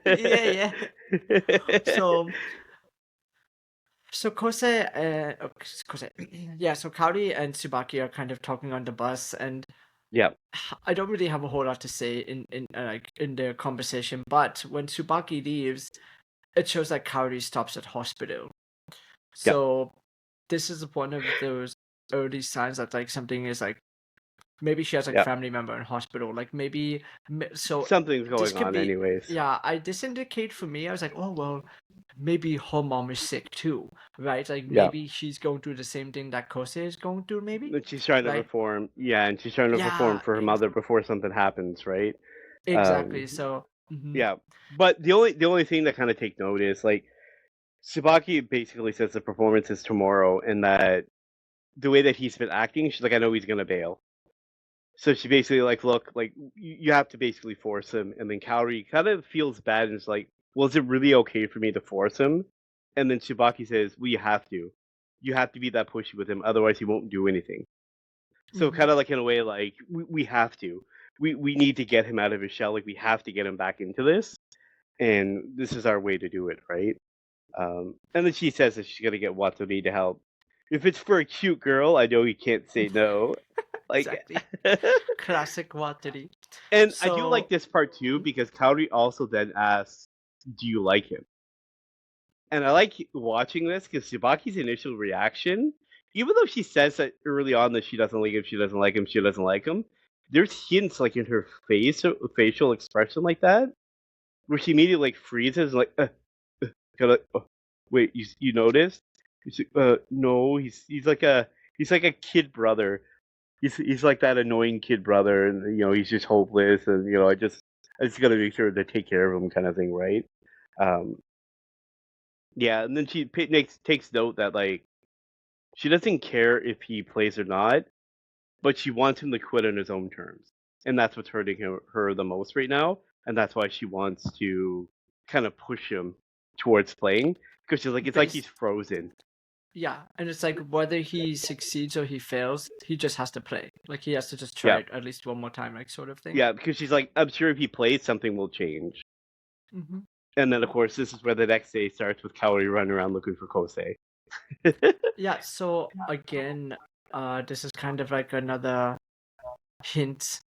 Yeah, yeah. So, so Kose, Kose, yeah, so Kaori and Tsubaki are kind of talking on the bus, and Yeah. I don't really have a whole lot to say in like in their conversation. But when Tsubaki leaves, it shows that Kaori stops at hospital. Yeah. So this is one of those early signs that like something is like maybe she has like Yeah. family member in hospital. Like maybe so Something's this going could on, be anyways. yeah. I this indicate for me. I was like, oh well, maybe her mom is sick too, right? Like Yeah. maybe she's going through the same thing that Kose is going through. Maybe And she's trying to right? reform. Yeah, and she's trying to reform Yeah, for her mother before something happens, right? exactly. Um, So. Mhm. yeah. But the only thing that kind of take note is like Tsubaki basically says the performance is tomorrow, and that the way that he's been acting, she's like, I know he's gonna bail. So she basically like, look, like you have to basically force him, and then Kaori kind of feels bad and is like, well, is it really okay for me to force him? And then Shibaki says, well, you have to. You have to be that pushy with him, otherwise he won't do anything. So Mhm. kind of like in a way, like we have to. We need to get him out of his shell. Like we have to get him back into this, and this is our way to do it, right? And then she says that she's gonna get Watanabe to help. If it's for a cute girl, I know he can't say no. Like, Exactly. Classic Wateri. and I do like So. this part too Mhm. because Kaori also then asks, "Do you like him?" And I like watching this because Shibaki's initial reaction, even though she says that early on that she doesn't like him, she doesn't like him, she doesn't like him, there's hints like in her facial expression like that, where she immediately like freezes, like, kind of, wait, you noticed? She's like, no, he's like a kid brother. He's like that annoying kid brother, and he's just hopeless, and I just gotta make sure to take care of him, kind of thing, right? Um, yeah, and then she takes note that like she doesn't care if he plays or not, but she wants him to quit on his own terms, and that's what's hurting her the most right now, and that's why she wants to kind of push him towards playing because she's like, it's like Base he's frozen. Yeah, and it's like whether he succeeds or he fails, he just has to play. Like he has to just try Yeah, it at least one more time, like sort of thing. yeah, because she's like, I'm sure if he plays, something will change. Hmm. And then of course, this is where the next day starts with Kaori running around looking for Kosei. Yeah, so again, this is kind of like another hint.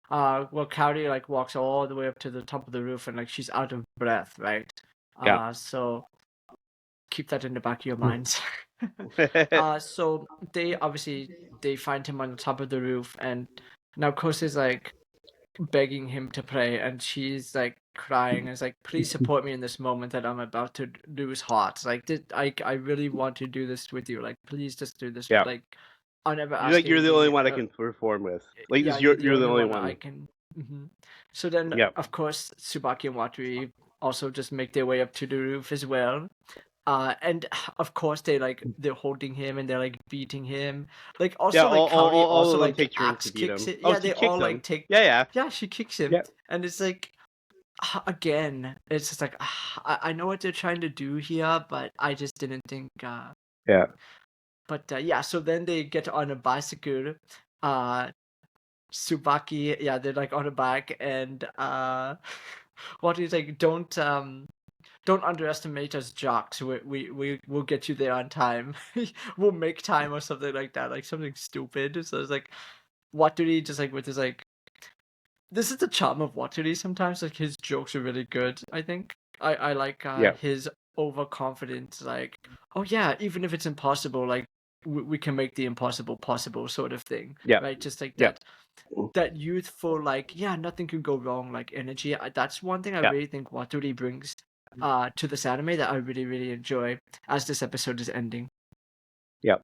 Well, Kaori like walks all the way up to the top of the roof and like she's out of breath, right? Yeah. So keep that in the back of your Hmm. minds. So they find him on the top of the roof, and now Kosei's like begging him to play, and she's like crying and is like, please support me in this moment that I'm about to lose heart. Like I really want to do this with you. Like please just do this. Yeah. Like I'll never You're ask like, you're the only anything. one I can perform with. Like Yeah, this, you're the you're the only only one I one. can. So then, Yeah. of course, Tsubaki and Watari also just make their way up to the roof as well. And of course they're holding him and they're like beating him. Like Yeah, also like Kaori all also of them like take turns axe to beat kicks him. it. Oh, Yeah, she they kicks all like him. take. Yeah, yeah. Yeah, she kicks him, Yeah. and it's like again, it's just like I know what they're trying to do here, but I just didn't think. Yeah. But yeah, so then they get on a bicycle. Tsubaki, yeah, they're like on a bike, and what do you think? Don't underestimate us jocks. We will get you there on time. We'll make time or something like that, like something stupid. So it's like, Watari just like with his like, this is the charm of Watari. Sometimes like his jokes are really good. I think I like Yeah. his overconfident like, oh yeah, even if it's impossible, like we can make the impossible possible sort of thing, Yeah. right? Just like Yeah. that youthful like, yeah, nothing can go wrong like energy. That's one thing I Yeah. really think Watari brings to this anime that I really enjoy as this episode is ending. Yeah.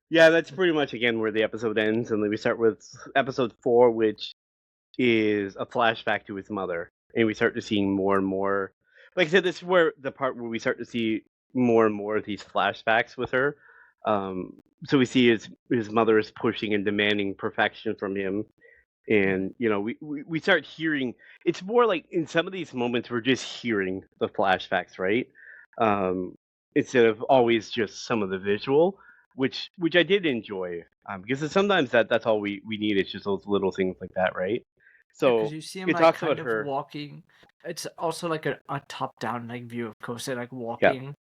Yeah, that's pretty much again where the episode ends, and then we start with episode 4, which is a flashback to his mother, and we start to see more and more. Like I said, this is where the part where we start to see more and more of these flashbacks with her. So we see his mother is pushing and demanding perfection from him, and we start hearing. It's more like in some of these moments we're just hearing the flashbacks, right? Um, Instead of always just some of the visual, which I did enjoy, because sometimes that's all we need is just those little things like that, right? Yeah, because So you see him it like talks about kind of her. walking. It's also like a top down like view of Kosei like Yeah, walking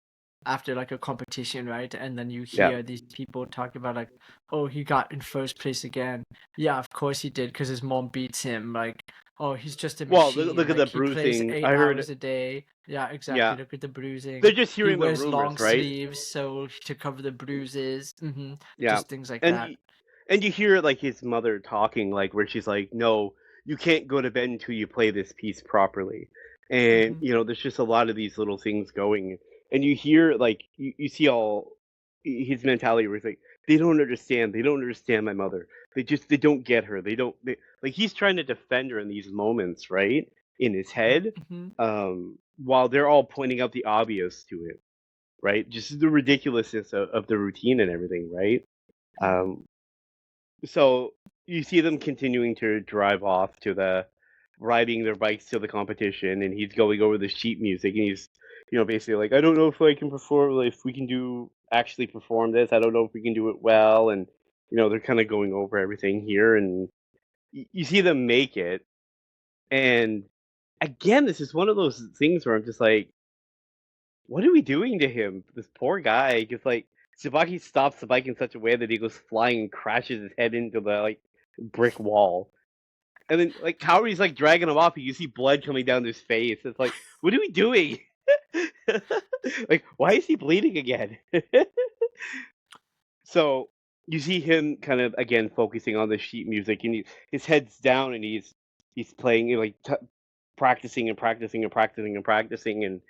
after like a competition, right? And then you yeah. hear these people talk about like, oh, he got in first place again. Yeah, of course he did because his mom beats him. Like, oh, he's just a Well, machine. look at the Like he plays bruising. I eight heard. hours a day. Yeah, exactly. Yeah, Look at the they're bruising. just He hearing the wears long rumors, right? sleeves so to cover the bruises. Yeah, Just things like and that. and you hear like his mother talking, like where she's like, "No, you can't go to bed until you play this piece properly." And Hmm. there's just a lot of these little things going, and you hear like you see all his mentality where he's like, "They don't understand. They don't understand my mother. They don't get her. Like he's trying to defend her in these moments, right? In his head, Hmm. while they're all pointing out the obvious to him, right? Just the ridiculousness of the routine and everything, right? Hmm. Um, so you see them continuing to drive off to the riding their bikes to the competition, and he's going over the sheet music, and he's basically like, I don't know if I can perform, like, if we can actually perform this. I don't know if we can do it well, and they're kind of going over everything here, and you see them make it, and again, this is one of those things where I'm just like, what are we doing to him? This poor guy. Because like Tsubaki stops the bike in such a way that he goes flying and crashes his head into the like brick wall. And then like Kaori's like dragging him off and you see blood coming down his face. It's like, what are we doing? Like, why is he bleeding again? So you see him kind of again focusing on the sheet music, and his head's down, and he's playing like practicing and practicing and practicing and practicing, and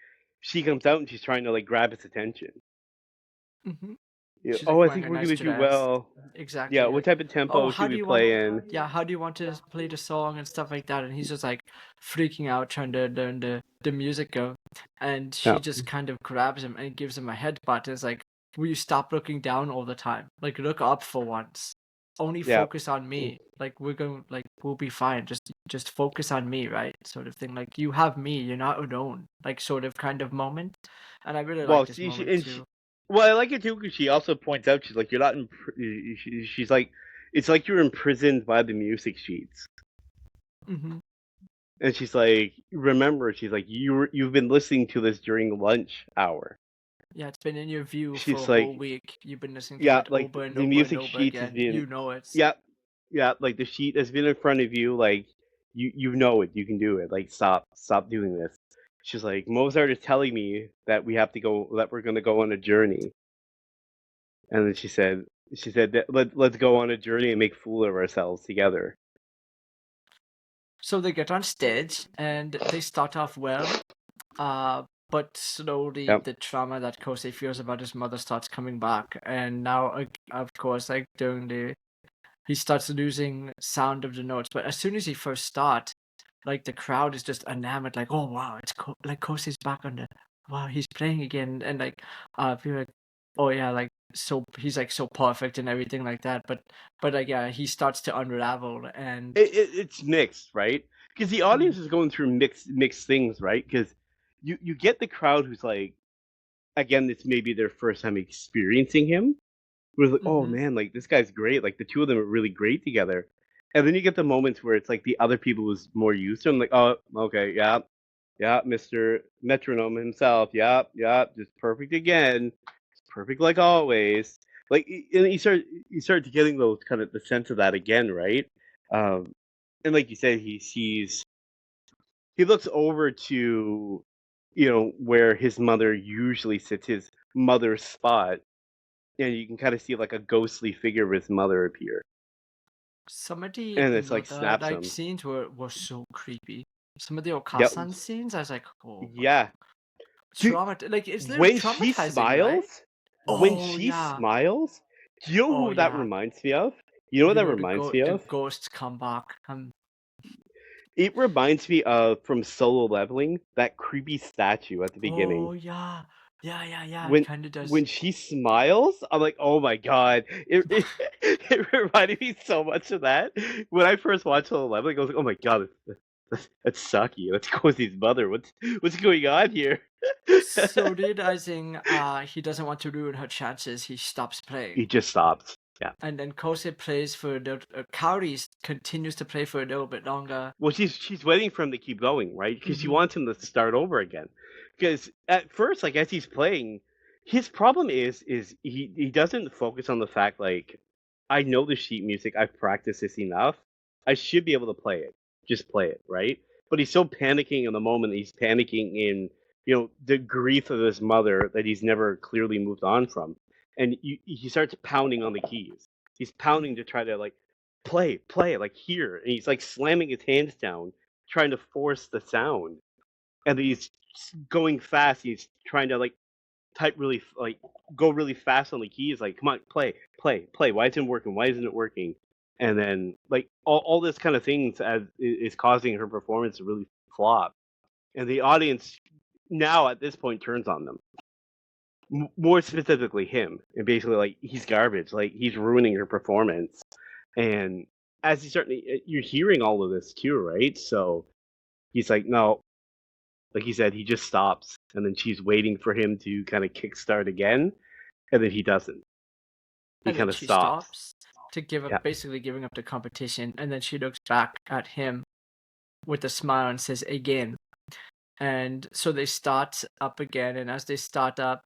she comes out and she's trying to like grab his attention. Hmm. Yeah. She's Oh, like I wearing think a we're nice gonna do dress. well. Yeah, Exactly. what Like, type of oh, tempo how should do we you want? play in? Yeah, how do you want to play the song and stuff like that? And he's just like freaking out, trying to learn the music of, and Yeah. she just kind of grabs him and gives him a headbutt. And it's like, will you stop looking down all the time? Like, look up for once. only Yeah. focus on me. Like we'll be fine. Just focus on me, right? Sort of thing. Like you have me. You're not alone. Like sort of kind of moment. And I really like Well, this see, moment too. well, I like it too because she also points out she's like, you're not in. She's like, it's like you're imprisoned by the music sheets, Hmm. and she's like, remember, she's like, you've been listening to this during lunch hour. Yeah, it's been in your view for a She's whole like, week. You've been listening to yeah, it like over and the over and music over sheets has again. been, You know it. yeah, yeah, like the sheet has been in front of you, like you know it, you can do it. Like stop doing this. She's like, Mozart is telling me that that we're gonna go on a journey. And then she said that let's go on a journey and make fool of ourselves together. So they get on stage and they start off well. But slowly Yep. the trauma that Kosei feels about his mother starts coming back, and now, of course, like during he starts losing sound of the notes. But as soon as he first starts, like the crowd is just enamored, like, oh wow, like Kosei's back on the, wow, he's playing again, and like, people like, oh yeah, like so he's like so perfect and everything like that. But like yeah, he starts to unravel, and It's mixed, right? Because the Mhm. audience is going through mixed things, right? Because you get the crowd who's like, again, this may be their first time experiencing him. Who's like, oh Mhm. man, like this guy's great. Like the two of them are really great together. And then you get the moments where it's like the other people who's more used to him, like, oh, okay, yeah, yeah, Mr. Metronome himself, yeah, yeah, just perfect again, perfect like always. Like, and you start to getting those kind of the sense of that again, right? Um, and like you said, he looks over to, where his mother usually sits, his mother's spot, and you can kind of see like a ghostly figure of his mother appear, Some of the and it's like mother snaps like him. scenes were so creepy. Some of the Yep. Okasan scenes, I was like, oh my, Yeah. Dude, like it's literally when she traumatizing, right? smiles, when Oh she yeah, smiles, do you know oh who that yeah. reminds me of? You know what You that know reminds me the of? ghosts come back. It reminds me of from Solo Leveling, that creepy statue at the beginning. Oh yeah, yeah, yeah, yeah. It When kind of does. when she smiles, I'm like, oh my god! It reminded me so much of that. When I first watched Solo Leveling, I was like, oh my god, that's Saki. That's Kozi's mother. What's going on here? So realizing he doesn't want to ruin her chances, he stops playing. He just stopped. Yeah. And then Kose plays for the Kaori continues to play for a little bit longer. Well, she's waiting for him to keep going, right? Because she Hmm. wants him to start over again. Because at first, like as he's playing, his problem is he doesn't focus on the fact like, I know the sheet music. I've practiced this enough. I should be able to play it. Just play it, right? But he's so panicking in the moment. He's panicking in the grief of his mother that he's never clearly moved on from, and he starts pounding on the keys. He's pounding to try to like play, like here, and he's like slamming his hands down, trying to force the sound, and he's going fast. He's trying to like type really like go really fast on the keys, like come on, play. Why isn't it working? Why isn't it working? And then like all this kind of things is causing her performance to really flop, and the audience now at this point turns on them. More specifically him, and basically like he's garbage, like he's ruining her performance. And as he's starting you're hearing all of this too, right? So he's like, no, like he said, he just stops, and then she's waiting for him to kind of kickstart again, and then he doesn't. He And then kind of she stops. stops to give up, Yeah. basically giving up the competition. And then she looks back at him with a smile and says, again. And so they start up again. And as they start up,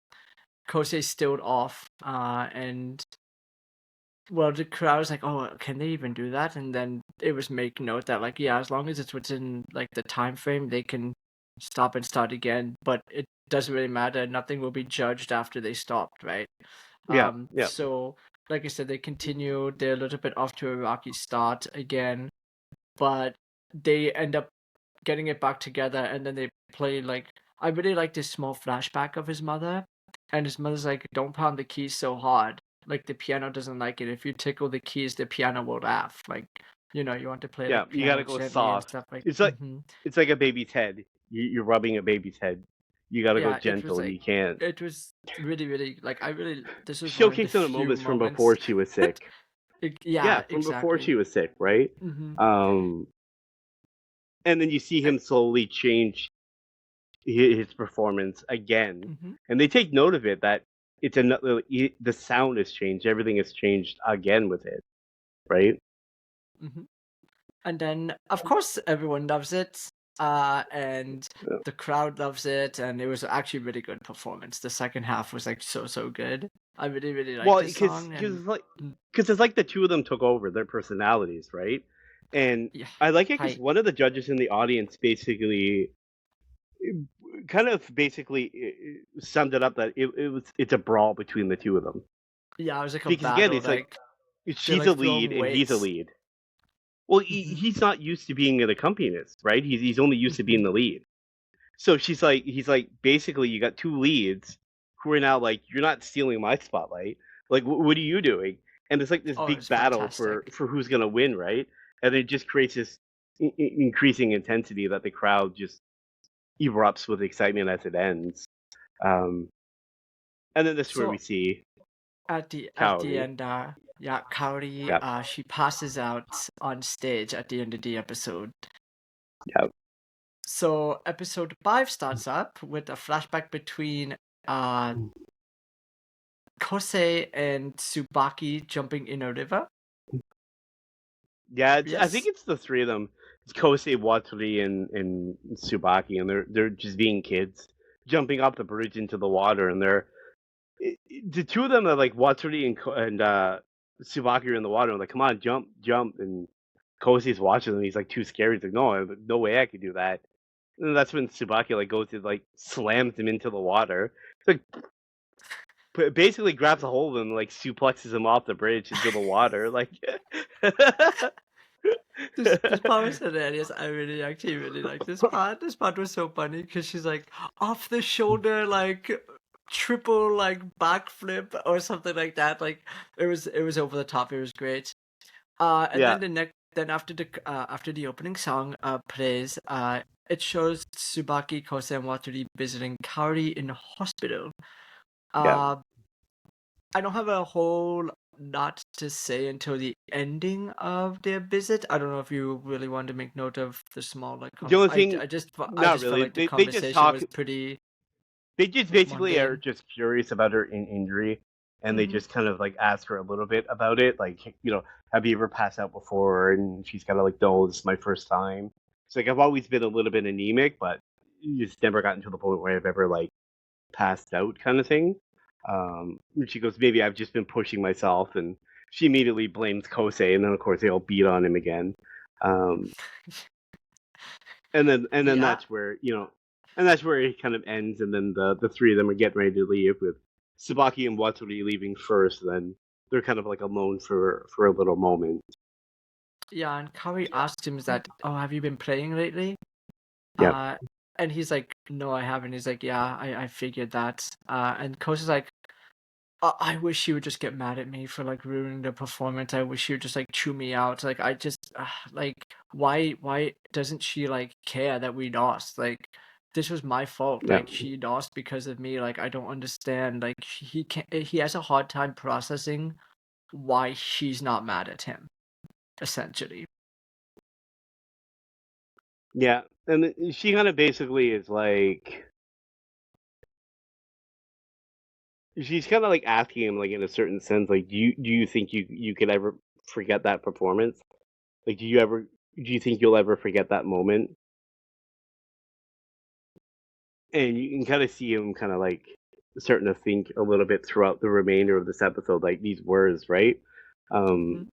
Kosei's still off. And well, the crowd was like, oh, can they even do that? And then it was make note that, like, yeah, as long as it's within like the time frame, they can stop and start again. But it doesn't really matter. Nothing will be judged after they stopped, right? Yeah. Yeah. So like I said, they continue. They're a little bit off to a rocky start again, but they end up getting it back together, and then they play like, I really like this small flashback of his mother, and his mother's like, "Don't pound the keys so hard. Like the piano doesn't like it. If you tickle the keys, the piano will laugh. Like, you want to play Yeah. like You gotta piano go gently and soft. stuff like." It's like Hmm. it's like a baby's head. You're rubbing a baby's head. You gotta go Yeah, it was gentle. like, You can't. it was really, really like, I really, this was one of the Showcasing the few moments from before moments. she was sick. Yeah, Yeah, from before exactly. she was sick, right? Hmm. Um, and then you see him slowly change his performance again, Hmm. and they take note of it that it's another. The sound has changed. Everything has changed again with it, right? Hmm. And then, of course, everyone loves it, and Yeah. the crowd loves it, and it was actually a really good performance. The second half was like so good. I really really liked Well, this song, and mm, because it's like the two of them took over their personalities, right? And yeah, I like it because hi, one of the judges in the audience basically kind of basically summed it up that it's a brawl between the two of them. yeah, it was like a Because again, battle, it's like like they're she's like a lead throwing and he's a weights. lead. Well, Hmm. he's not used to being an accompanist, right? He's only used to being Hmm. the lead. So he's like, basically, you got two leads who are now like, you're not stealing my spotlight. Like, what are you doing? And it's like this Oh, it big was battle fantastic. for who's gonna win, right? And it just creates this increasing intensity that the crowd just erupts with excitement as it ends. Um, and then this is where we So see at the Kaori. end, yeah, Kaori, Yep, she passes out on stage at the end of the episode. yep, So episode 5 starts up with a flashback between uh Kosei and Tsubaki jumping in a river. yeah. I think Yes. it's the three of them. It's Kosei, Watori, and Tsubaki, and they're just being kids, jumping off the bridge into the water, and the two of them are like Watsuri and Tsubaki are in the water. I'm like, come on, jump, jump. And Kosei's watching them. He's like too scared. He's like, no way I could do that. And that's when Tsubaki like goes to like slams him into the water. It's like basically grabs a hold of him, like suplexes him off the bridge into the water. Like, This part was hilarious. I really actually really like this part. This part was so funny because she's like off the shoulder, like triple like backflip or something like that. Like it was over the top. It was great. And yeah, then after the opening song plays, it shows Tsubaki, Kose, and Watari visiting Kaori in the hospital. yeah. Uh, I don't have a whole lot to say until the ending of their visit. I don't know if you really want to make note of the small like The only thing, I not just felt really. like the They just conversation talk. was pretty They just basically are mundane. just curious about her injury, and they Hmm. just kind of like ask her a little bit about it, like have you ever passed out before? And she's kind of like, no, this is my first time. It's like I've always been a little bit anemic, but it's never gotten to the point where I've ever like passed out, kind of thing. And she goes, maybe I've just been pushing myself, and she immediately blames Kosei, and then of course they all beat on him again. Um, and then Yeah, that's where and that's where it kind of ends, and then the three of them are getting ready to leave with Tsubaki and Watsuri leaving first. Then they're kind of like alone for a little moment. yeah. And Kaori asks him that, "Oh, have you been playing lately?" Yep. Uh, and he's like, "No, I haven't." He's like, "Yeah, I figured that." And Coach is like, I wish she would just get mad at me for like ruining the performance. I wish she would just like chew me out. Like I just like why doesn't she like care that we lost? Like this was my fault. Yep. Like she lost because of me. Like I don't understand. Like he has a hard time processing why she's not mad at him, essentially. Yeah. And she kind of basically is like, she's kind of like asking him, like in a certain sense, like, do you think you could ever forget that performance? Like, do you think you'll ever forget that moment? And you can kind of see him kind of like starting to think a little bit throughout the remainder of this episode, like these words, right? Hmm. Um,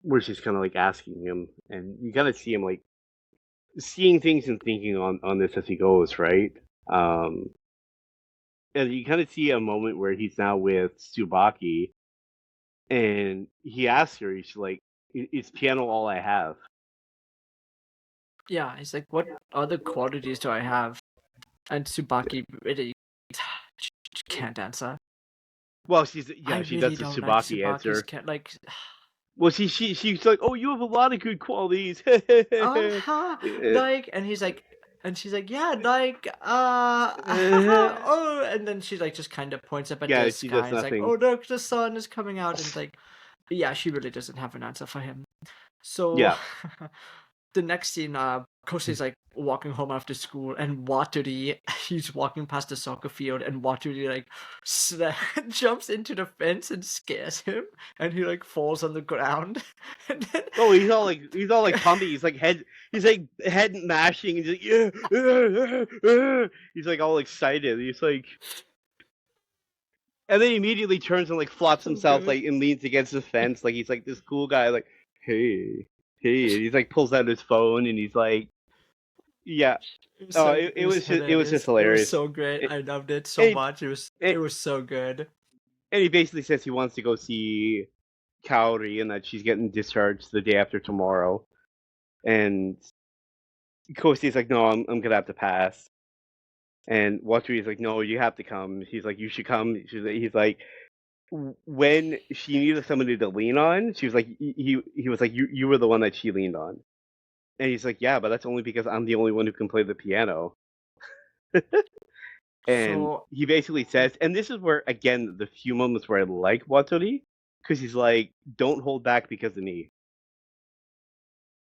where she's kind of like asking him, and you kind of see him like seeing things and thinking on this as he goes, right? Um, and you kind of see a moment where he's now with Tsubaki, and he asks her, he's like, "Is piano all I have?" Yeah, he's like, what other qualities do I have? And Tsubaki really can't answer. Well, I she does really the don't like Tsubaki Tsubaki's answer. cat. Like, Well, she's like, "Oh, you have a lot of good qualities." uh-huh, like, and she's like, yeah, like, oh, and then she like just kind of points up at Yeah, the she sky does and is like, nothing. oh, look, the sun is coming out, and like, yeah, she really doesn't have an answer for him. So Yeah. the next scene, Kosei's like walking home after school, and Watari, he's walking past the soccer field, and Watari like jumps into the fence and scares him, and he like falls on the ground, and then Oh, he's all like pumpy. He's like head mashing. He's like he's like all excited. He's like, and then he immediately turns and like flops so himself good. like and leans against the fence like he's like this cool guy. Like, hey, hey. And he's like pulls out his phone and he's like, yeah. Oh, It was it was just hilarious. It was hilarious. so great. It, I loved it so and, much. and, It was so good. and he basically says he wants to go see Kaori and that she's getting discharged the day after tomorrow. And Kosti's like, no, I'm gonna have to pass. And Watari is like, no, you have to come. He's like, you should come. He's like, when she needed somebody to lean on, she was like, he was like, you were the one that she leaned on. And he's like, yeah, but that's only because I'm the only one who can play the piano. And So he basically says, and this is where again the few moments where I like Watari, because he's like, don't hold back because of me.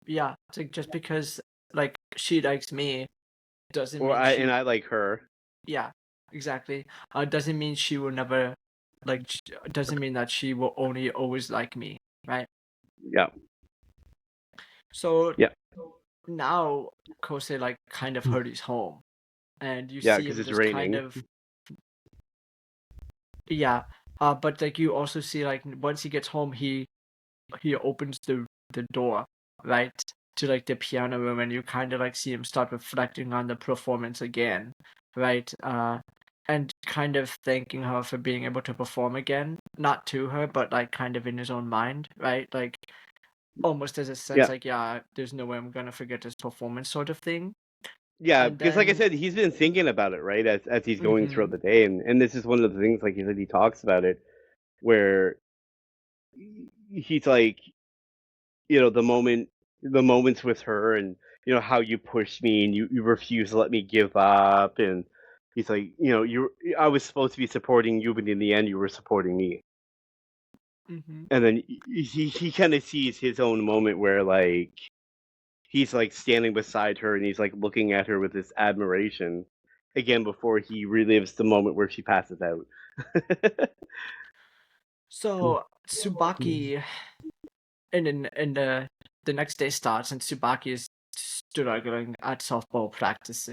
yeah, it's like just because like she likes me doesn't Or mean she I like her. yeah, exactly. Doesn't mean she will never like doesn't mean that she will only always like me, right? Yeah, So yeah, now Kosei like kind of hurries home, and you yeah, see because him it's just kind raining. of yeah. But like you also see like once he gets home, he opens the door, right, to like the piano room, and you kind of like see him start reflecting on the performance again, right? And kind of thanking her for being able to perform again, not to her, but like kind of in his own mind, right? Like almost as a sense, Yeah, like yeah, there's no way I'm gonna forget this performance, sort of thing. yeah, And because like I then, said, he's been thinking about it, right, as he's going throughout hmm the day, and this is one of the things, like he said, he talks about it, where he's like, the moments with her, and how you pushed me, and you refused to let me give up, and he's like, I was supposed to be supporting you, but in the end, you were supporting me, hmm and then he kind of sees his own moment where like he's like standing beside her and he's like looking at her with this admiration again before he relives the moment where she passes out. so Tsubaki, and then and the next day starts, and Tsubaki is struggling at softball practice.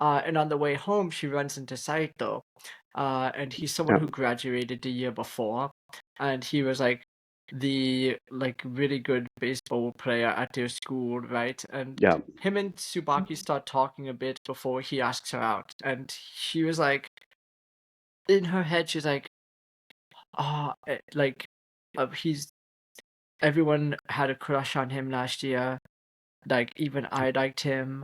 And on the way home, she runs into Saito, and he's someone Yeah, who graduated the year before, and he was like the like really good baseball player at their school, right? And yeah, him and Tsubaki start talking a bit before he asks her out, and she was like, in her head, she's like, like, he's everyone had a crush on him last year. Like even I liked him.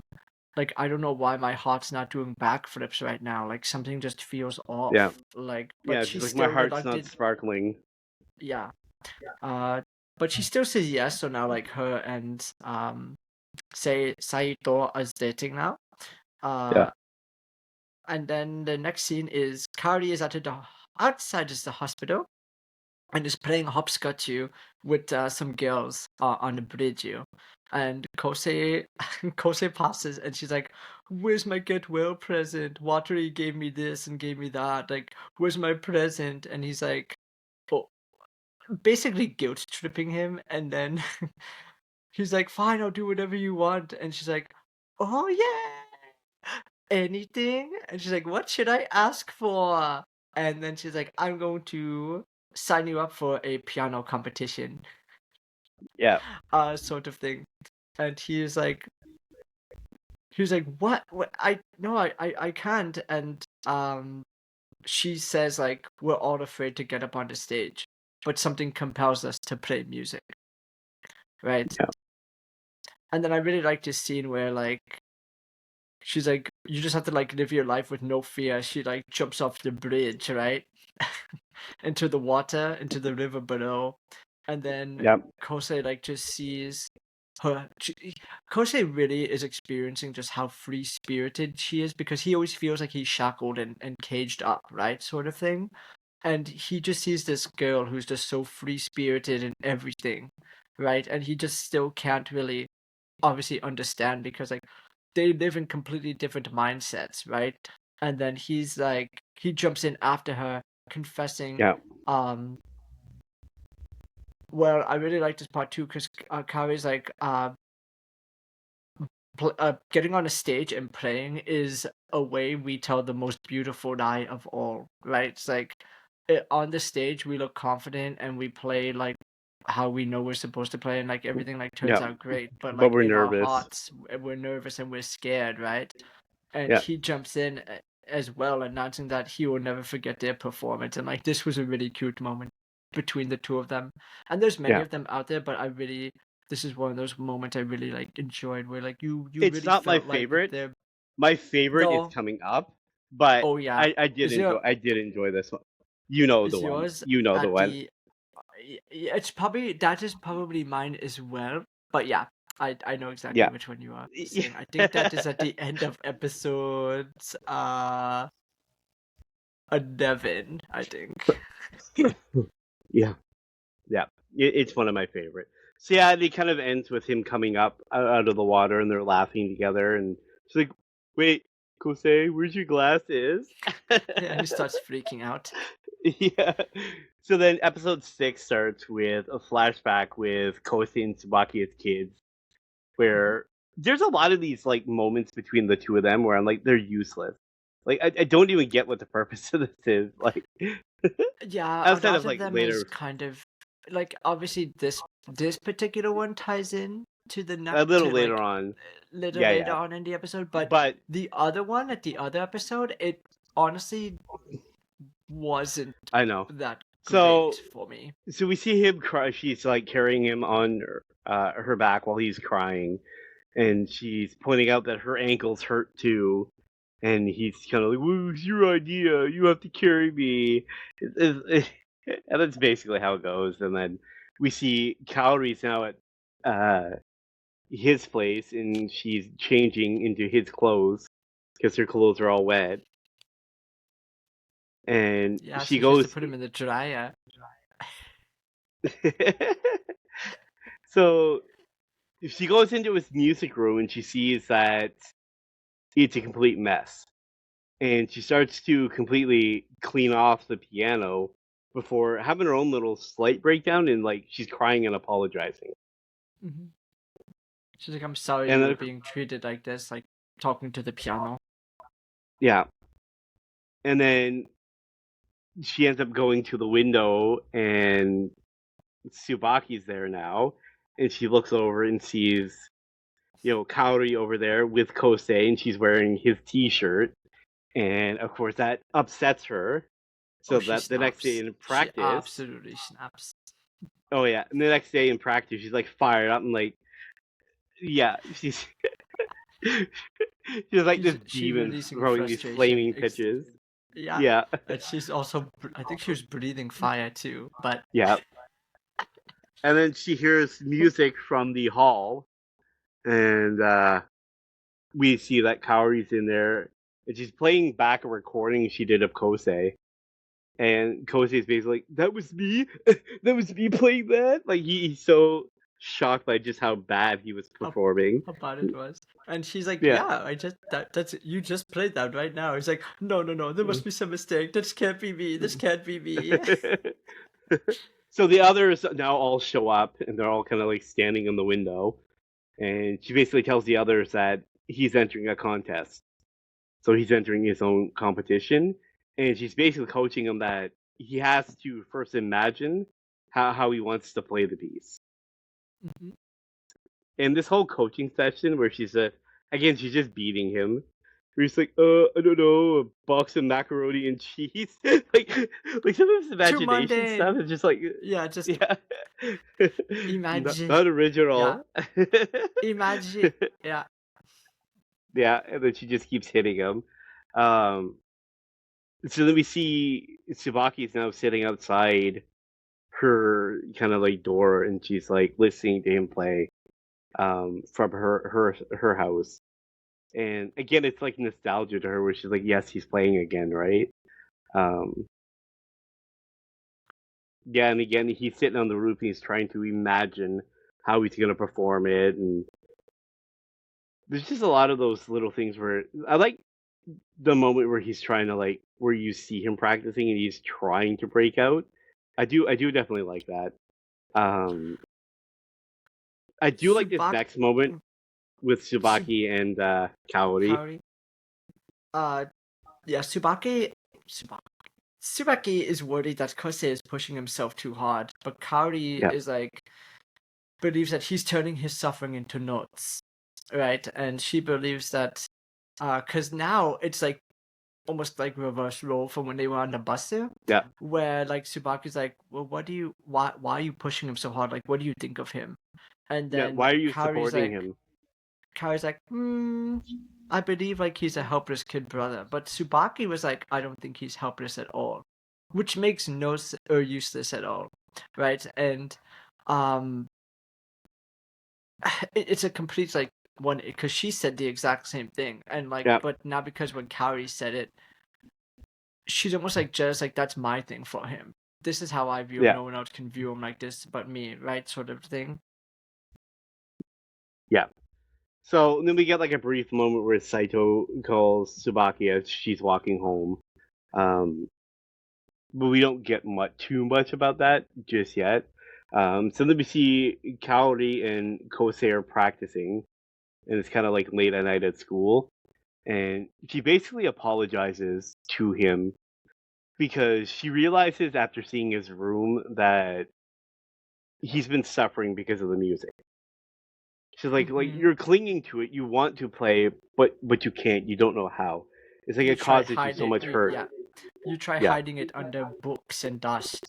Like I don't know why my heart's not doing backflips right now. Like something just feels yeah, off. Like, but yeah. she She's like, my still heart's not reluctant. sparkling. Yeah. Uh, but she still says yes. So now like her and say Saito is dating now. Yeah, Uh, and then the next scene is Kaori is at the outside of the hospital and is playing hopscotch with some girls on the bridge. And Kosei Kosei passes and she's like, "Where's my get well present? Watari gave me this and gave me that. Like, where's my present?" And he's like, oh, basically guilt tripping him. And then he's like, "Fine, I'll do whatever you want." And she's like, "Oh yeah, anything?" And she's like, "What should I ask for?" And then she's like, "I'm going to sign you up for a piano competition," yeah, sort of thing. And he was like, "What? What? I no, I can't." And she says like, "We're all afraid to get up on the stage, but something compels us to play music, right?" yeah, And then I really like this scene where like she's like, "You just have to like live your life with no fear." She like jumps off the bridge, right? Into the water, into the river below. And then yeah, Kosei like just sees her. Kosei really is experiencing just how free spirited she is because he always feels like he's shackled and caged up, right? Sort of thing. and he just sees this girl who's just so free spirited and everything, right? And he just still can't really obviously understand because like they live in completely different mindsets, right? And then he's like he jumps in after her, confessing. Yeah. Um, well, I really like this part too because Kari's like getting on a stage and playing is a way we tell the most beautiful lie of all, right? It's like on the stage we look confident and we play like how we know we're supposed to play and like everything like turns Yeah. out great, but But like we're in our nervous. hearts we're nervous and we're scared, right? And Yeah. he jumps in as well, announcing that he will never forget their performance, and like this was a really cute moment between the two of them. And there's many Yeah. of them out there, but I really this is one of those moments I really like enjoyed where like you It's really not my felt like favorite. they're My favorite is no. coming up, but Oh yeah. Is your I did enjoy this one. You know the is one. yours You know the at one. the it's probably that is probably mine as well. But yeah, I know exactly Yeah. which one you are saying. I think that is at the end of episode 11, I think. Yeah. Yeah. It's one of my favorite. So yeah, it kind of ends with him coming up out of the water and they're laughing together and she's like, "Wait, Kosei, where's your glasses?" Yeah, he starts freaking out. Yeah. So then episode 6 starts with a flashback with Kosei and Tsubaki as kids Mhm. where there's a lot of these like moments between the two of them where I'm like they're useless. Like I don't even get what the purpose of this is. Like Yeah, a outside lot of of like them is later kind of like obviously this particular one ties in to the a little to later like on. little Yeah, later yeah. on in the episode, but But the other one at the other episode, it honestly wasn't I know. that great So for me. so we see him cry. She's like carrying him on her back while he's crying, and she's pointing out that her ankles hurt too. And he's kind of like, "Well, it's your idea. You have to carry me." And that's basically how it goes. And then we see Kaori's now at uh, his place, and she's changing into his clothes because her clothes are all wet. And Yeah, she so she has to goes. put him in the dryer. So she goes into his music room and she sees that it's a complete mess. And she starts to completely clean off the piano before having her own little slight breakdown and like she's crying and apologizing. Hmm. She's like, "I'm sorry And you were then being treated like this," like talking to the piano. yeah, and then she ends up going to the window and Tsubaki's there now, and she looks over and sees Kaori over there with Kosei, and she's wearing his T-shirt, and of course that upsets her. Oh, So she that the next day snaps. in She practice, absolutely snaps. oh yeah, and the next day in practice, she's like fired up and like, yeah, she's like this She demon releasing throwing these frustration. flaming pitches. Yeah, Yeah, and she's also I think she was breathing fire too, but yeah. And then she hears music from the hall, and we see that Kaori's in there, and she's playing back a recording she did of Kosei. And Kosei's basically like, "That was me. That was me playing that." Like he's so shocked by just how bad he was how, performing. how bad it was. And she's like, Yeah. "Yeah, I just that's you just played that right now." He's like, "No, no, no, there must be some mistake. This can't be me. This can't be me." So the others now all show up, and they're all kind of like standing in the window. And she basically tells the others that he's entering a contest. So he's entering his own competition, and she's basically coaching him that he has to first imagine how he wants to play the piece. Mhm. And this whole coaching session where she's again she's just beating him. Where he's like, I don't know, a box of macaroni and cheese. like some of his Too imagination stuff mundane. is just like, Yeah, just yeah, imagine. not Yeah, original. imagine. Yeah. Yeah, and then she just keeps hitting him. Um, so then we see Tsubaki is now sitting outside her kind of like door, and she's like listening to him play from her house. And again, it's like nostalgia to her, where she's like, "Yes, he's playing again, right?" Um, yeah, and again, he's sitting on the roof and he's trying to imagine how he's gonna perform it, and there's just a lot of those little things where I like the moment where he's trying to like where you see him practicing and he's trying to break out. I do definitely like that. Um, I do like this Subaki, next moment with Sub- Tsubaki and Kaori. Kaori. Uh, yeah, Subaki is worried that Kosei is pushing himself too hard, but Kaori Yeah, is like believes that he's turning his suffering into notes, right? And she believes that because now it's like almost like reverse role from when they were on the bus there, yeah, where like Subaki's like, well, why are you pushing him so hard? Like, what do you think of him? And yeah. then Why are you supporting him? Kaori's like, I believe like he's a helpless kid brother, but Subaki was like, I don't think he's helpless at all, which makes no or useless at all, right? And um, it's a complete like one because she said the exact same thing, and like, Yeah, but now because when Kaori said it, she's almost like just like that's my thing for him. This is how I view him. yeah, No one else can view him like this but me, right? Sort of thing. yeah. So then we get like a brief moment where Saito calls Tsubaki as she's walking home. Um, but we don't get too much about that just yet. So then we see Kaori and Kosei are practicing, and it's kind of like late at night at school. And she basically apologizes to him because she realizes after seeing his room that he's been suffering because of the music. She's like Mm-hmm. you're clinging to it, you want to play, but you can't. You don't know how. It's like You it try causes you hide so it. much hurt. Yeah. You try Yeah, hiding it under books and dust,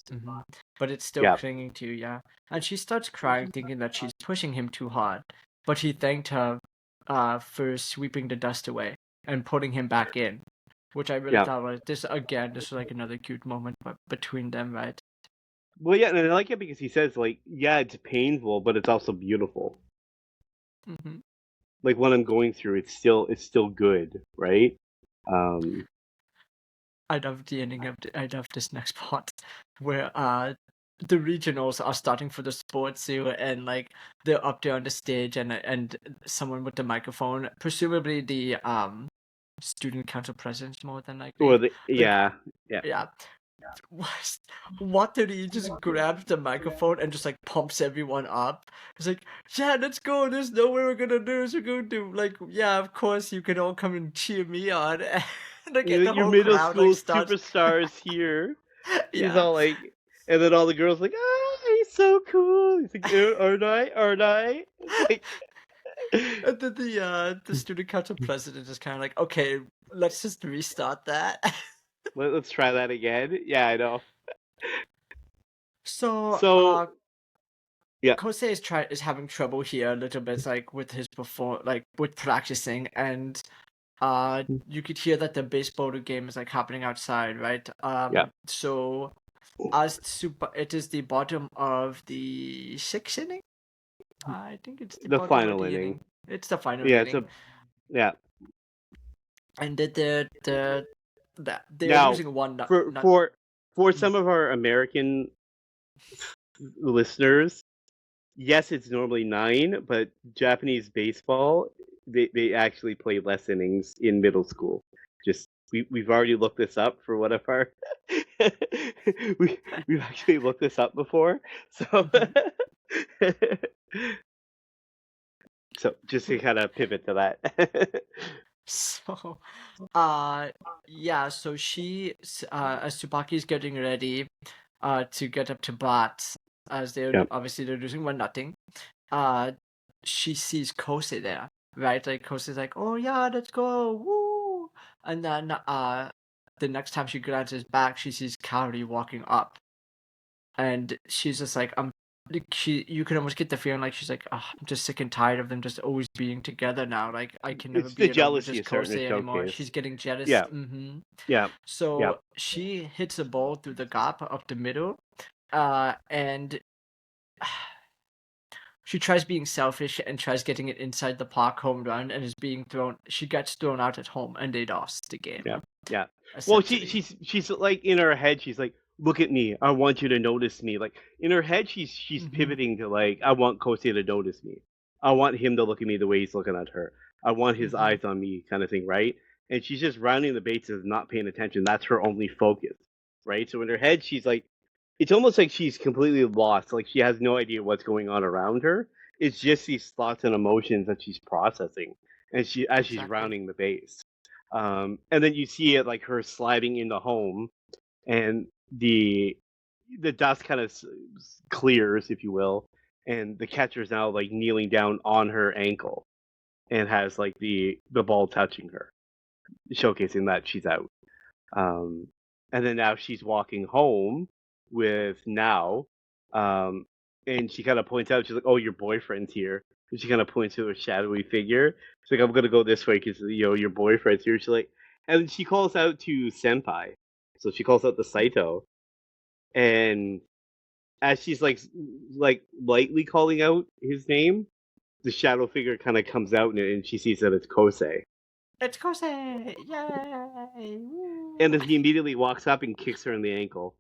but it's still yeah, clinging to you, yeah. And she starts crying, thinking that she's pushing him too hard. But he thanked her for sweeping the dust away and putting him back in, which I really yeah. thought was this again. This was like another cute moment between them, right? Well, yeah, and I like it because he says like, yeah, it's painful, but it's also beautiful. hmm Like what I'm going through, it's still good, right? Um, I love the ending of I love this next part where the regionals are starting for the sports zoo and like they're up there on the stage and someone with the microphone, presumably the student council president more than or likely. Like yeah, yeah. yeah. What, what did he just grab the microphone and just like pumps everyone up? He's like, yeah, let's go. There's no way we're gonna lose. We're going to like, yeah, of course you can all come and cheer me on. And like You're like the your whole middle crowd like school starts. superstars here. He's Yeah. all like, and then all the girls like, ah, he's so cool. He's like, aren't I? Aren't I? It's like, And then the student council president is kind of like, okay, let's just restart that. let's try that again. Yeah, I know. So So yeah, Kosei is having trouble here a little bit, like with his with practicing, and you could hear that the baseball game is like happening outside, right? yeah. So it is the bottom of the sixth inning. I think it's the The bottom of final the inning. inning. It's the final Yeah, it's inning, a yeah. and they're Now, losing one for not. for for some of our American listeners, yes, it's normally 9, but Japanese baseball, they actually play less innings in middle school. Just we've already looked this up for one of our we've actually looked this up before. So Mhm. so just to kind of pivot to that. So, yeah. So as Tsubaki's getting ready, to get up to bat, as Yeah. they're losing 1-0. Uh, she sees Kosei there, right? Like Kosei's like, "Oh yeah, let's go, woo!" And then the next time she glances back, she sees Kaori walking up, and she's just like, like you can almost get the feeling like she's like, I'm just sick and tired of them just always being together now. Like I can never It's the be alone with jealousy just is starting to Kosei anymore. showcase. She's getting jealous. Yeah. Yeah. Yeah. So she hits a ball through the gap up the middle, and she tries being selfish and tries getting it inside the park home run and is being thrown. She gets thrown out at home and they lost the game Yeah. Yeah. Well, essentially. she's like in her head. She's like, look at me. I want you to notice me. Like in her head, she's Mm-hmm. pivoting to like, I want Kosei to notice me. I want him to look at me the way he's looking at her. I want his Mm-hmm. eyes on me, kind of thing, right? And she's just rounding the bases, not paying attention. That's her only focus, right? So in her head, she's like, it's almost like she's completely lost. Like she has no idea what's going on around her. It's just these thoughts and emotions that she's processing, and she's Exactly. rounding the base. And then you see it like her sliding into home, and the dust kind of clears, if you will, and the catcher's now like kneeling down on her ankle and has like the ball touching her, showcasing that she's out. Um, and then now she's walking home with Now, um, and she kind of points out, she's like, "Oh, your boyfriend's here." And she kind of points to a shadowy figure. She's like, "I'm gonna go this way because your boyfriend's here." She's like, and she calls out to Senpai, so she calls out to Saito, and as she's like lightly calling out his name, the shadow figure kind of comes out, and she sees that it's Kosei. It's Kosei! Yay! And Woo! then he immediately walks up and kicks her in the ankle.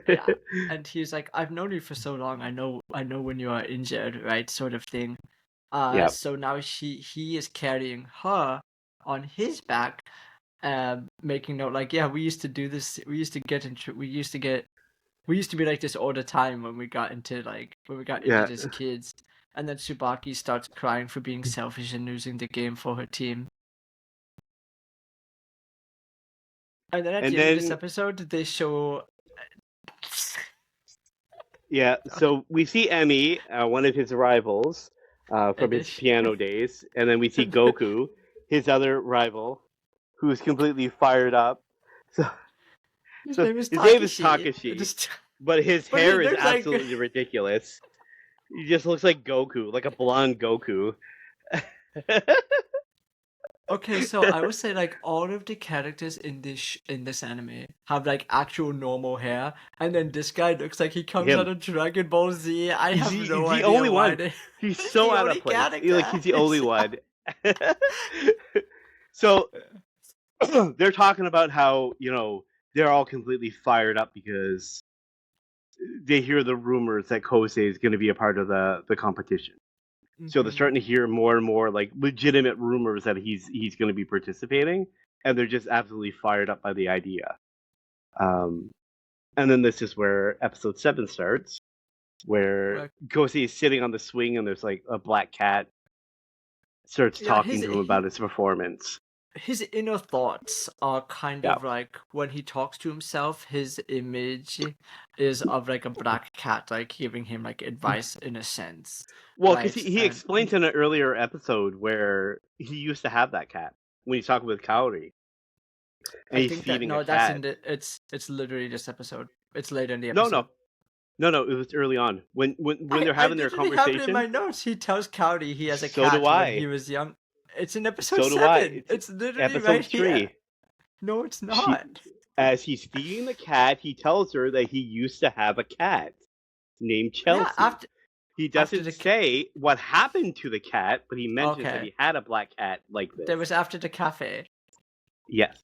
Yeah. And he's like, I've known you for so long. I know when you are injured, right? Sort of thing. Yeah, So now he is carrying her on his back, making note like, yeah, we used to do this. We used to be like this all the time when we got yeah. injured as kids. And then Tsubaki starts crying for being selfish and losing the game for her team. And then at And the end of this then episode, they show. yeah, so we see Emmy, one of his rivals, from And his piano days, and then we see Goku, his other rival, who's completely fired up. So, his so name is his name is Takashi. Takashi, but his But he hair is looks like. absolutely ridiculous. He just looks like Goku, like a blonde Goku. Okay, so I would say like all of the characters in this anime have like actual normal hair, and then this guy looks like he comes out Him. of Dragon Ball Z. I have He's no the idea only why one. they. He's He's so the out of only place. Like character. he's the only one. So they're talking about how they're all completely fired up because they hear the rumors that Kosei is going to be a part of the competition. So they're Hmm. starting to hear more and more like legitimate rumors that he's going to be participating, and they're just absolutely fired up by the idea. Um, and then this is where episode 7 starts, where Like, Kosei is sitting on the swing, and there's like a black cat starts yeah, talking to him about his performance. his inner thoughts are kind Yeah. of like when he talks to himself, his image is of like a black cat, like giving him like advice in a sense, Well, because right? he explains in an earlier episode where he used to have that cat when he's talking with Kaori, and I he's think that feeding a no, that's in cat. the it's literally this episode. It's later in the No, episode. no, no. It was early on when they're I having their literally have it in my conversation. notes. He tells Cowdy he has a So do cat when he I. was young. It's in episode So do I. 7. It's It's literally right episode here. 3. No, it's She, not. as he's feeding the cat, he tells her that he used to have a cat named Yeah, Chelsea. He after doesn't the say what happened to the cat, but he mentions that okay, he had a black cat like that this. was after the cafe. Yes.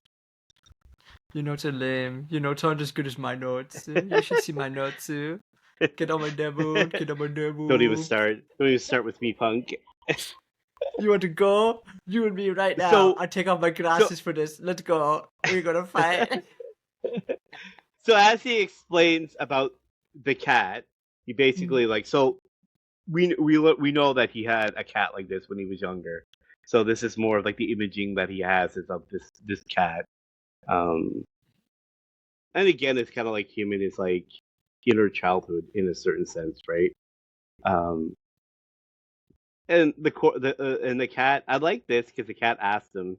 Your notes are lame. Your notes aren't as good as my notes. You should see my notes. Get on my demo. Get on my demo. Don't even start. Don't even start with me, punk. You want to go? You and me right now. So, I take off my glasses for this. Let's go. We're gonna fight. so as he explains about the cat, he basically we know that he had a cat like this when he was younger. So this is more of like the imaging that he has is of this cat. And again, it's kind of like human is like inner childhood in a certain sense, right? Um, and the cat, I like this because the cat asked him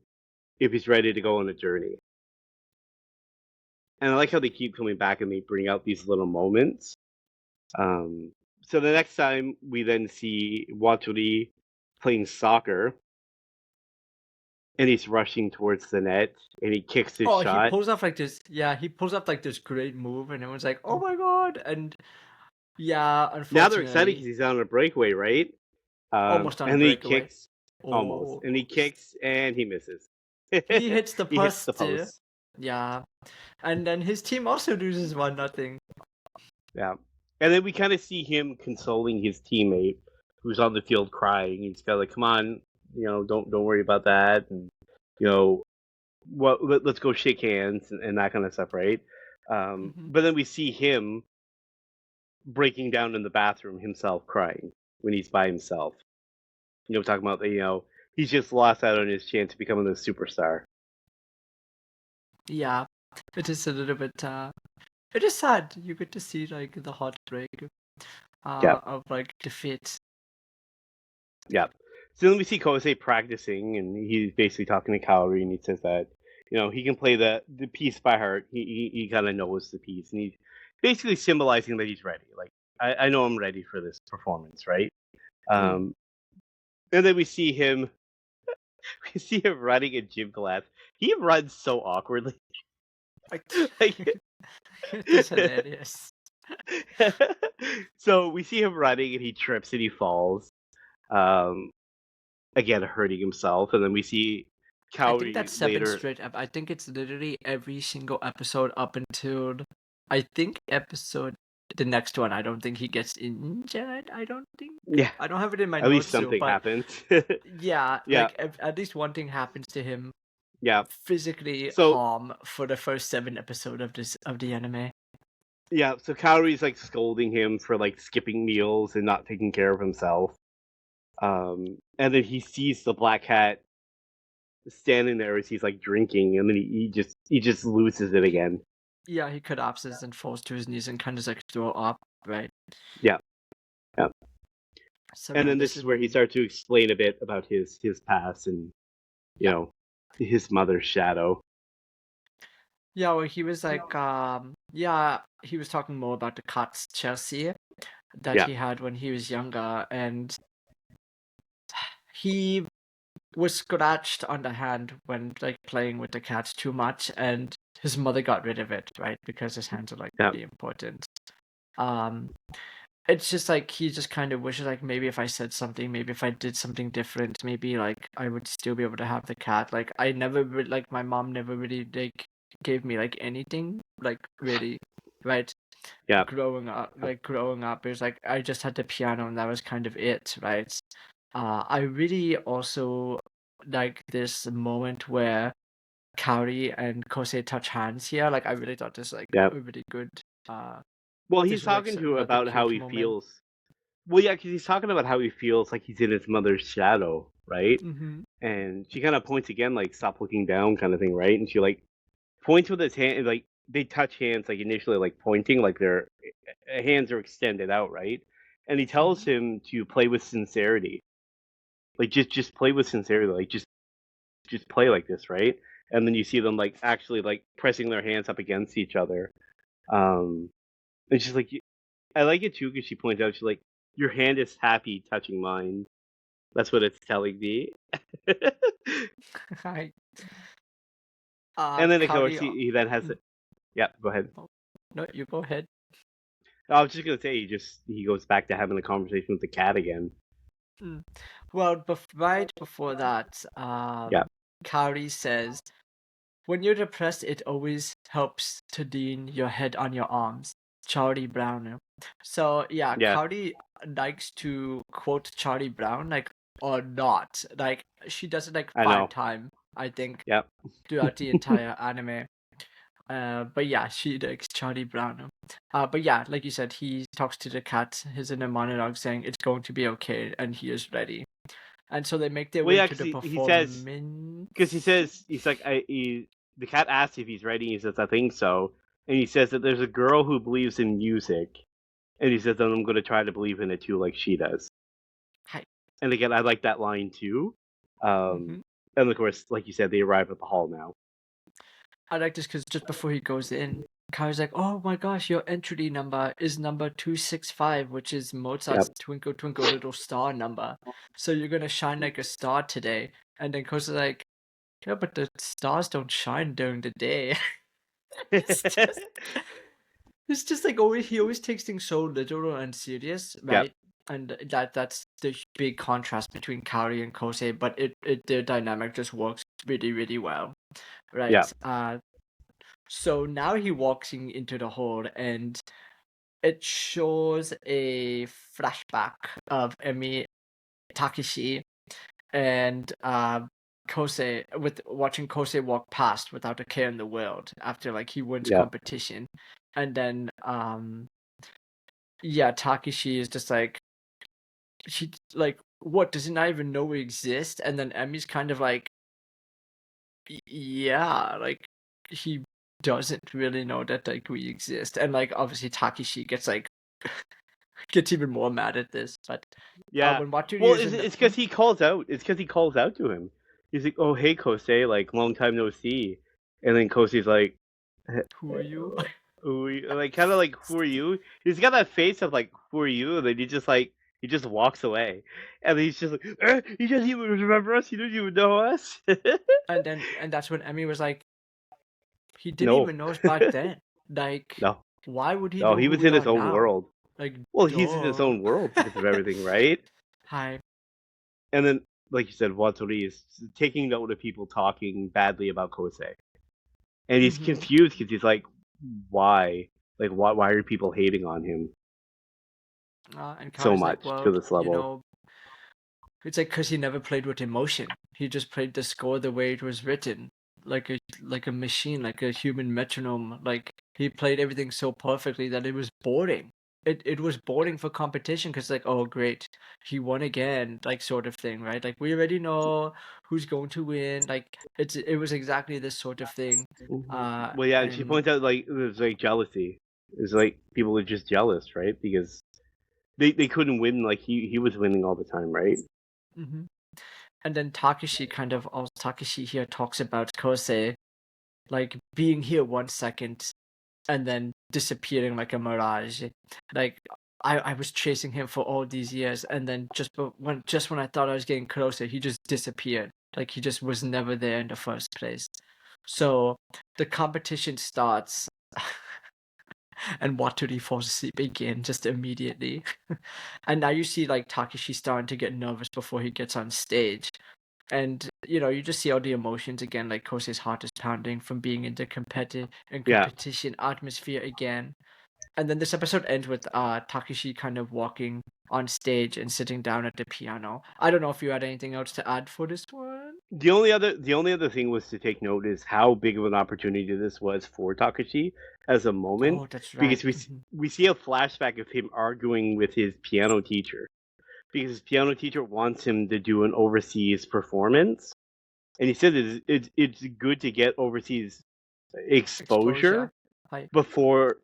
if he's ready to go on a journey. And I like how they keep coming back and they bring out these little moments. So the next time we then see Waturi playing soccer, and he's rushing towards the net, and he kicks his Oh, shot. he pulls off like this. Yeah, he pulls off like this great move, and everyone's like, "Oh my god!" And yeah, Now they're excited unfortunately, because he's on a breakaway, right? almost on a And he breakaway. kicks almost, Oh, and he kicks and he misses. he hits the He hits post the too. post. Yeah. And then his team also loses 1-0. Yeah. And then we kind of see him consoling his teammate who's on the field crying. He's kind of like, "Come on, don't worry about that." And you know, let's go shake hands and that kind of stuff, right? Hmm. But then we see him breaking down in the bathroom himself, crying when he's by himself. Talking about he's just lost out on his chance of becoming a superstar. Yeah. It is a little bit it is sad. You get to see like the heartbreak Yeah, of like defeat. yeah. So then we see Kosei practicing, and he's basically talking to Kaori, and he says that he can play the piece by heart. He kind of knows the piece, and he's basically symbolizing that he's ready. Like I know I'm ready for this performance, right? Mm. Um, and then we see him running in gym class. He runs so awkwardly. Like like, it is hilarious. so we see him running, and he trips and he falls. Um, again hurting himself, and then we see I think Kaori that's 7 later. straight I think it's literally every single episode up until I think episode the next one. I don't think he gets injured. I don't think. Yeah, I don't have it in my at least notes too, something but happens. yeah, Yeah, like at least one thing happens to him yeah. physically So harm for the first 7 episode of the anime. yeah, so Kaori's like scolding him for like skipping meals and not taking care of himself. And then he sees the black cat standing there as he's like drinking, and then he just loses it again. Yeah, he collapses and falls to his knees and kind of like throw up, right? Yeah, yeah. So And yeah, then this this is is where he when starts to explain a bit about his past and you yeah. know his mother's shadow. Yeah, well, he was like, yeah, he was talking more about the cuts Chelsea that Yeah, he had when he was younger, and he was scratched on the hand when like playing with the cat too much, and his mother got rid of it, right? Because his hands are like yeah. really important. Um, it's just like he just kind of wishes like maybe if I said something, maybe if I did something different, maybe like I would still be able to have the cat. Like I never like my mom never really like gave me like anything like really, right? Yeah. Growing up, it was like I just had the piano and that was kind of it, right? I really also like this moment where Kaori and Kosei touch hands here. Like I really thought this like Yeah. a really good. Uh, Well, this he's was like talking to her another about how cute he moment. feels. Well, yeah, because he's talking about how he feels like he's in his mother's shadow, right? Mm-hmm. And she kind of points again, like "stop looking down," kind of thing, right? And she like points with his hand, and, like they touch hands, like initially, like pointing, like their hands are extended out, right? And he tells Mm-hmm. him to play with sincerity, like just play with sincerity, like just play like this, right? And then you see them like actually like pressing their hands up against each other. Um, and she's like, I like it too because she points out she's like, your hand is happy touching mine. That's what it's telling me. Hi. And then of course Kaori. he then has Mm, it. Yeah, go ahead. oh, no, you go ahead. I was just gonna say he goes back to having a conversation with the cat again. Mm. Well, right before that, Yeah, Kaori says, "When you're depressed, it always helps to lean your head on your arms." Charlie Brown. So yeah, yeah, Kaori likes to quote Charlie Brown like or not. Like she does it like I five know. times, I think, Yep. throughout the entire anime. But yeah, she likes Charlie Brown. But yeah, like you said, he talks to the cat. His inner monologue saying it's going to be okay, and he is ready. And so they make their Well, way yeah, to because the he says because he performance. says he's like the cat asks if he's ready. He says I think so, and he says that there's a girl who believes in music, and he says that I'm going to try to believe in it too, like she does. Hi. And again, I like that line too. Um, Hmm. and of course, like you said, they arrive at the hall now. I like this because just before he goes in, Kai's like, "Oh my gosh, your entry number is number 265, which is Mozart's Yep. Twinkle Twinkle Little Star number. So you're gonna shine like a star today." And then Kosa's like, "Yeah, but the stars don't shine during the day." It's just it's just like always he always takes things so literal and serious, Yep. right? And that's the big contrast between Kaori and Kosei, but it their dynamic just works really, really well, right? Yep. So now he walks into the hall, and it shows a flashback of Emi Takeshi and Kosei, with watching Kosei walk past without a care in the world after like he wins Yeah. competition, and then yeah, Takeshi is just like, she like, what, does he not even know we exist? And then Emi's kind of like, yeah, like he doesn't really know that like we exist, and like obviously Takeshi gets like gets even more mad at this, but Yeah. when Waturi Well, is in the it's because he calls out. It's because he calls out to him. He's like, "Oh, hey, Kosei, like long time no see," and then Kosei's like, who are you? "Who are you?" Like kind of like, "Who are you?" He's got that face of like, "Who are you?" And then he just walks away, and he's just like, "He doesn't even remember us. He doesn't even know us." And that's when Emi was like, he didn't No, even know us back then. Like, no, why would he no. know He who was we in his are own now? world. Like, Well, he's in his duh. own world because of everything, right? Hi. And then, like you said, Watori is taking note of people talking badly about Kosei. And he's Hmm. confused because he's like, why? Like, why are people hating on him And so Kai's like, much well, to this level? it's like because he never played with emotion. He just played the score the way it was written, like a machine, like a human metronome. Like he played everything so perfectly that it was boring. It was boring for competition because like, oh great, he won again, like sort of thing, right? Like we already know who's going to win. Like it was exactly this sort of thing. Well, yeah, and she And points out like there's like jealousy. It's like people are just jealous, right? Because they couldn't win like he was winning all the time, right? mhm. And then Takeshi here talks about Kosei like being here 1 second and then disappearing like a mirage. Like I was chasing him for all these years, and then just when I thought I was getting closer, he just disappeared. Like he just was never there in the first place. So the competition starts, and Waturi falls asleep again just immediately. And now you see like Takeshi starting to get nervous before he gets on stage. And you just see all the emotions again, like Kosei's heart is pounding from being in the Yeah. competition atmosphere again. And then this episode ends with Takeshi kind of walking on stage and sitting down at the piano. I don't know if you had anything else to add for this one. The only other thing was to take note is how big of an opportunity this was for Takashi as a moment Oh, that's right. because we see a flashback of him arguing with his piano teacher because his piano teacher wants him to do an overseas performance, and he said it's good to get overseas Exposure. exposure Like,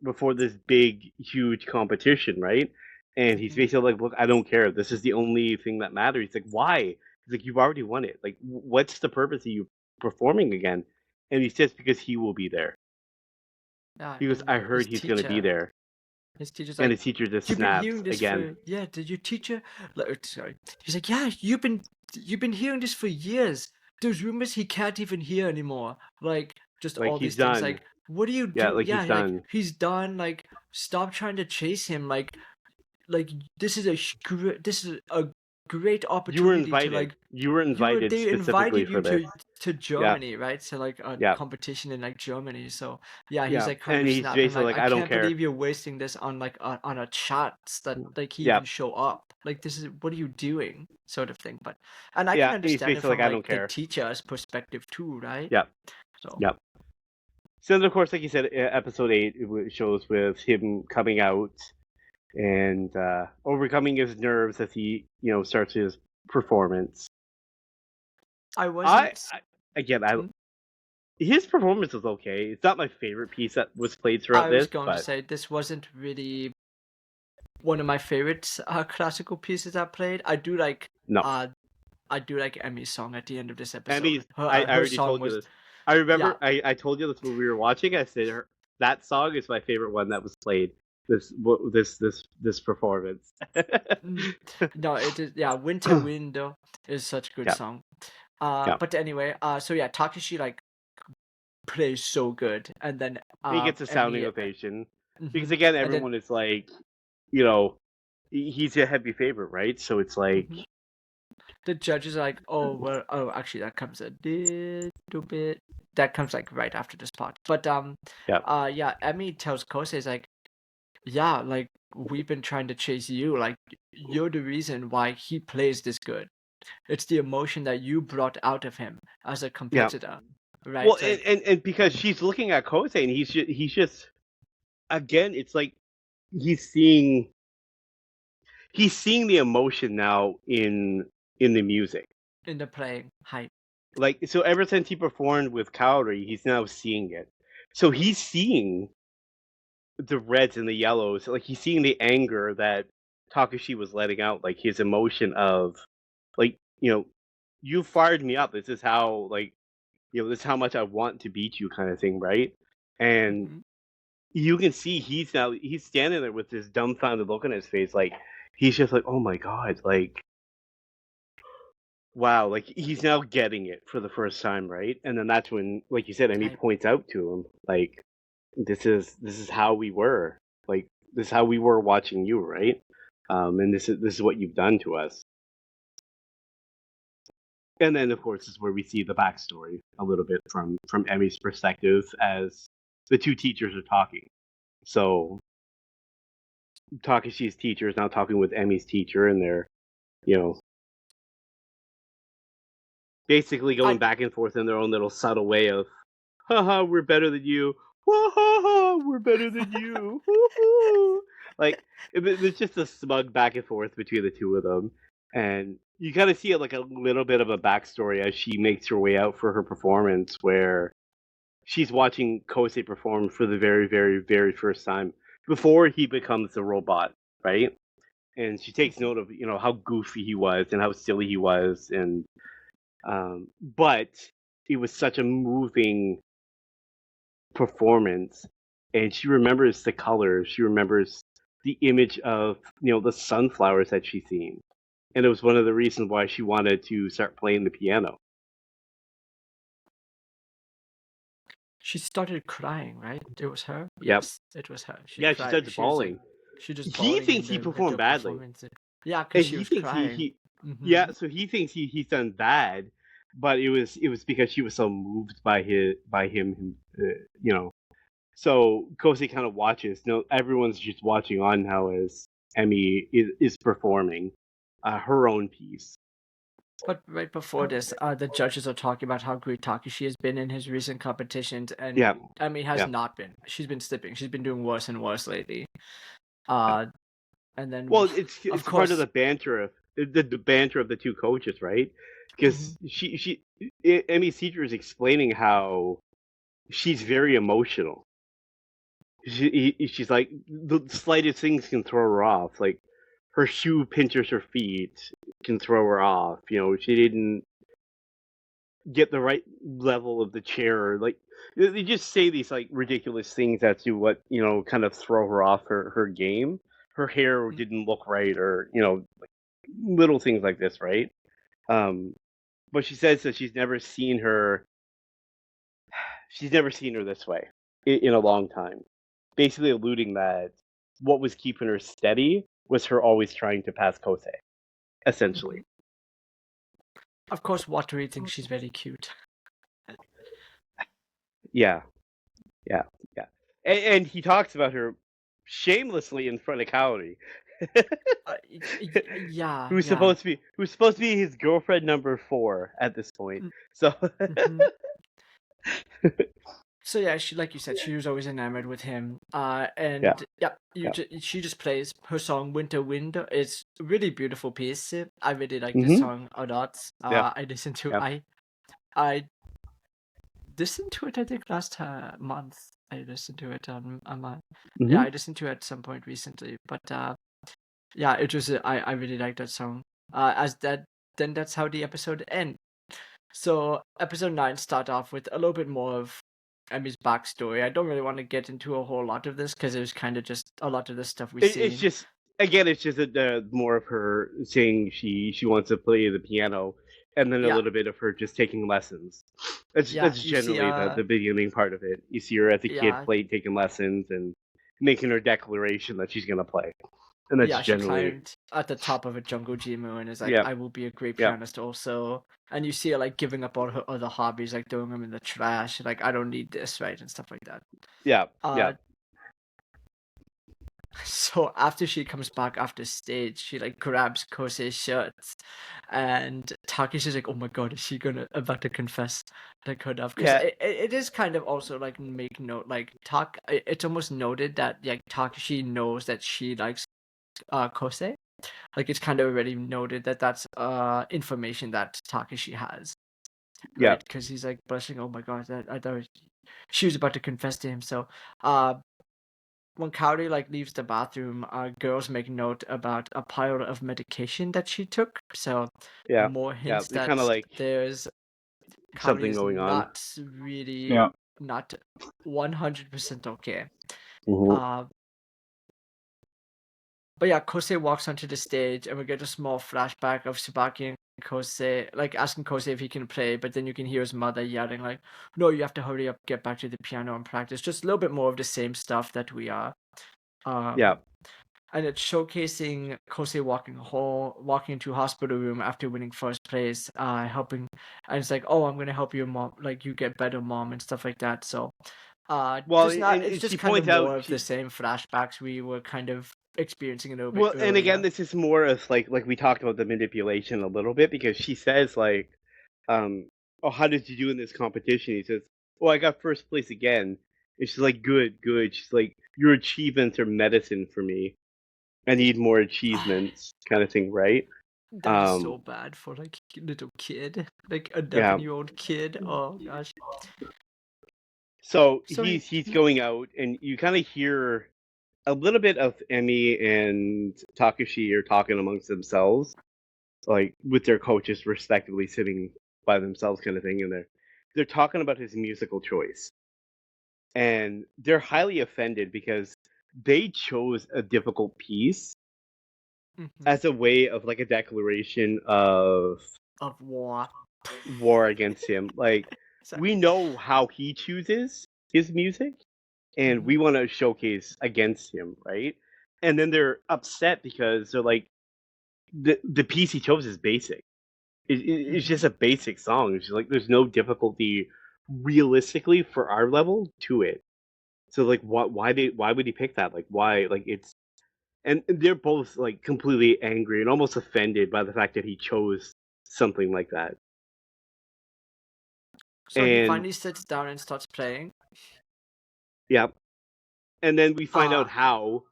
before this big huge competition, right? And he's mhm. basically like, look, I don't care. This is the only thing that matters. He's like, why? He's like, you've already won it. Like, what's the purpose of you performing again? And he says because he will be there. He goes, And I heard he's gonna be there. his teacher's And like, his teacher just "You've been snaps hearing this again. for yeah. Did your teacher? Sorry." He's like, "Yeah, you've been hearing this for years. There's rumors he can't even hear anymore. Like just Like all he's these things. done. Like, what do you Yeah, do? like Yeah, he's done. he's done. Like, stop trying to chase him. Like this is a great You were opportunity to invited. like You were invited they specifically invited you for this. to Yeah, Germany, right? So like a yeah, competition in like Germany. So yeah, he's yeah. like kind And of he's snapping basically like, like, I I don't can't care. believe you're wasting this on like on a chance that like he Yeah, even show up. Like this is what are you doing, sort of thing. But and I can yeah. And he's understand it basically like, from I like don't the care. teacher's perspective too, right? Yeah, So yeah. So then, of course, like you said, episode 8 shows with him coming out and overcoming his nerves as he, starts his performance. I I, wasn't. I again, I Hmm? his performance was okay. It's not my favorite piece that was played throughout I was this, going to but say this wasn't really one of my favorite classical pieces I played. no. uh I do like Emmy's song at the end of this I episode. mean, I Her already song told you was this. I yeah. remember I told you this when we were watching. I said that song is my favorite one that was played. This performance. Mm, no, it is yeah. Winter Window is such a good Yeah, song. yeah. But anyway, so yeah, Takeshi like plays so good, and then He gets a standing Emmy, ovation because mhm, again, and then everyone is like, you know, he's a heavy favorite, right? So it's like, mhm. The judges are like, oh well, oh actually that comes a little bit that comes like right after this part. But Yeah. yeah, Emmy tells Kosei is like, yeah, like we've been trying to chase you. Like you're the reason why he plays this good. It's the emotion that you brought out of him as a Yeah. competitor, right? Well, It's like, and because she's looking at Kosei, and he's just again, it's like he's seeing he's seeing the emotion now in the music. in the playing hype. Like so, ever since he performed with Kaori, he's now seeing it. So he's seeing the reds and the yellows. Like he's seeing the anger that Takashi was letting out, like his emotion of, like you fired me up. This is how this is how much I want to beat you, kind of thing, right? And Mhm. you can see he's standing there with this dumbfounded look on his face, like he's just like, oh my god, like wow, like he's now getting it for the first time, right? And then that's when, like you said, Amy Hype. points out to him, like this is how we were, like this is how we were watching you, right? And this is what you've done to us. And then, of course, is where we see the backstory a little bit from Emmy's perspective as the two teachers are talking. So Takashi's teacher is now talking with Emmy's teacher, and they're, you know, basically going I back and forth in their own little subtle way of, haha, we're better than you. Ha ha ha, we're better than you. Woo-hoo. Like, there's just a smug back and forth between the two of them. And you kind of see it like a little bit of a backstory as she makes her way out for her performance, where she's watching Kosei perform for the very, very, very first time before he becomes the robot, right? And she takes note of how goofy he was and how silly he was, and but it was such a moving performance, and she remembers the colors, she remembers the image of the sunflowers that she's seen, and it was one of the reasons why she wanted to start playing the piano. She started crying, right? It was her? Yep. Yes, it was her. She Yeah, she cried. starts She was like, bawling. she just He bawling in thinks he the performed video badly, performance. Yeah, because and she he was thinks crying. he Hmm. yeah, so he thinks he's done bad, but it was because she was so moved by him, so Kosei kind of watches. Everyone's just watching on now as Emmy is performing her own piece. But right before this, the judges are talking about how great Takeshi has been in his recent competitions, and Yeah, Emmy has yeah, not been. She's been slipping. She's been doing worse and worse lately. yeah. Uh, and then, Well, it's of it's part of course, the banter of the banter of the two coaches, right? mhm, Because Emmy's teacher is explaining how she's very emotional. She's like, the slightest things can throw her off. Like her shoe pinches her feet can throw her off. She didn't get the right level of the chair. Like they just say these like ridiculous things as to what kind of throw her off her game. Her hair mm, didn't look right, or like little things like this, right? Um, but she says that she's never seen her this way in a long time. Basically, alluding that what was keeping her steady was her always trying to pass Kosei, mhm. essentially. Of course, Watery thinks she's very cute. Yeah, yeah, yeah. And he talks about her shamelessly in front of Kaori, Yeah, who's yeah. supposed to be his girlfriend number 4 at this point. So Mm-hmm. So yeah, she, like you said, she was always enamored with him. yeah, And yeah, yeah. she just plays her song "Winter Wind." It's a really beautiful piece. I really like this Hmm. song a lot. Yeah, I listened to yeah. I listened to it. I think last month I listened to it on my yeah, Hmm. I listened to it at some point recently. But yeah, it was I really like that song. As that then that's how the episode ends. So episode 9 start off with a little bit more of Emmy's backstory. I don't really want to get into a whole lot of this because it was kind of just a lot of the stuff we've It's seen. just, again, it's just more of her saying she wants to play the piano, and then a Yeah, little bit of her just taking lessons. That's yeah. that's You see, generally the beginning part of it. You see her as a kid yeah, taking lessons and making her declaration that she's gonna play. And that's Yeah, she generally climbed at the top of a jungle gym and is like, yeah, I will be a great yeah, pianist also. And you see her like giving up all her other hobbies, like throwing them in the trash, like I don't need this, right? And stuff like that. yeah, yeah, Uh so after she comes back after stage, she like grabs Kose's shirt and Takishi's like, oh my god, is she gonna about to confess like her love? Because yeah. it is kind of also like make note like it's almost noted that like Takashi knows that she likes Kose. Like it's kind of already noted that that's information that Takashi has, Yeah. right? Because he's like blushing. Oh my god, that I thought she was about to confess to him. So, uh, when Kaori like leaves the bathroom, girls make note about a pile of medication that she took. So, Yeah. more Yeah. hints It's kind that of like there's Kaori something is going on. not really Yeah. not 100% okay. Mhm. Uh, But yeah, Kosei walks onto the stage, and we get a small flashback of Tsubaki and Kosei, like asking Kosei if he can play, but then you can hear his mother yelling, like, "No, you have to hurry up, get back to the piano and practice." Just a little bit more of the same stuff that we are. Yeah. Um, and it's showcasing Kosei walking into hospital room after winning first place, helping, and it's like, "Oh, I'm gonna help you, mom. Like, you get better, mom," and stuff like that. So, Well, just not. It's and just she kind of points out more of the she same flashbacks we were kind of experiencing a little bit well, and again, earlier. this is more of like we talked about the manipulation a little bit because she says like, "Oh, how did you do in this competition?" He says, "Oh, I got first place again." And she's like, "Good, good." She's like, "Your achievements are medicine for me. I need more achievements," kind of thing, right? That is Um, so bad for like little kid, like a yeah. 11-year-old kid. Oh gosh. So So he, he's going out, and you kind of hear a little bit of Emmy and Takashi are talking amongst themselves, like with their coaches respectively sitting by themselves, kind of thing, and they're talking about his musical choice, and they're highly offended because they chose a difficult piece mhm, as a way of like a declaration of of war. war against him. Like we Exactly. know how he chooses his music, and Hmm. we want to showcase against him, right? And then they're upset because they're like, the piece he chose is basic. It's Hmm. just a basic song. It's just like there's no difficulty realistically for our level to it. So like, why would he pick that? Like, why? Like, it's and they're both like completely angry and almost offended by the fact that he chose something like that. So he And finally sits down and starts playing. yeah, and then we find out Uh how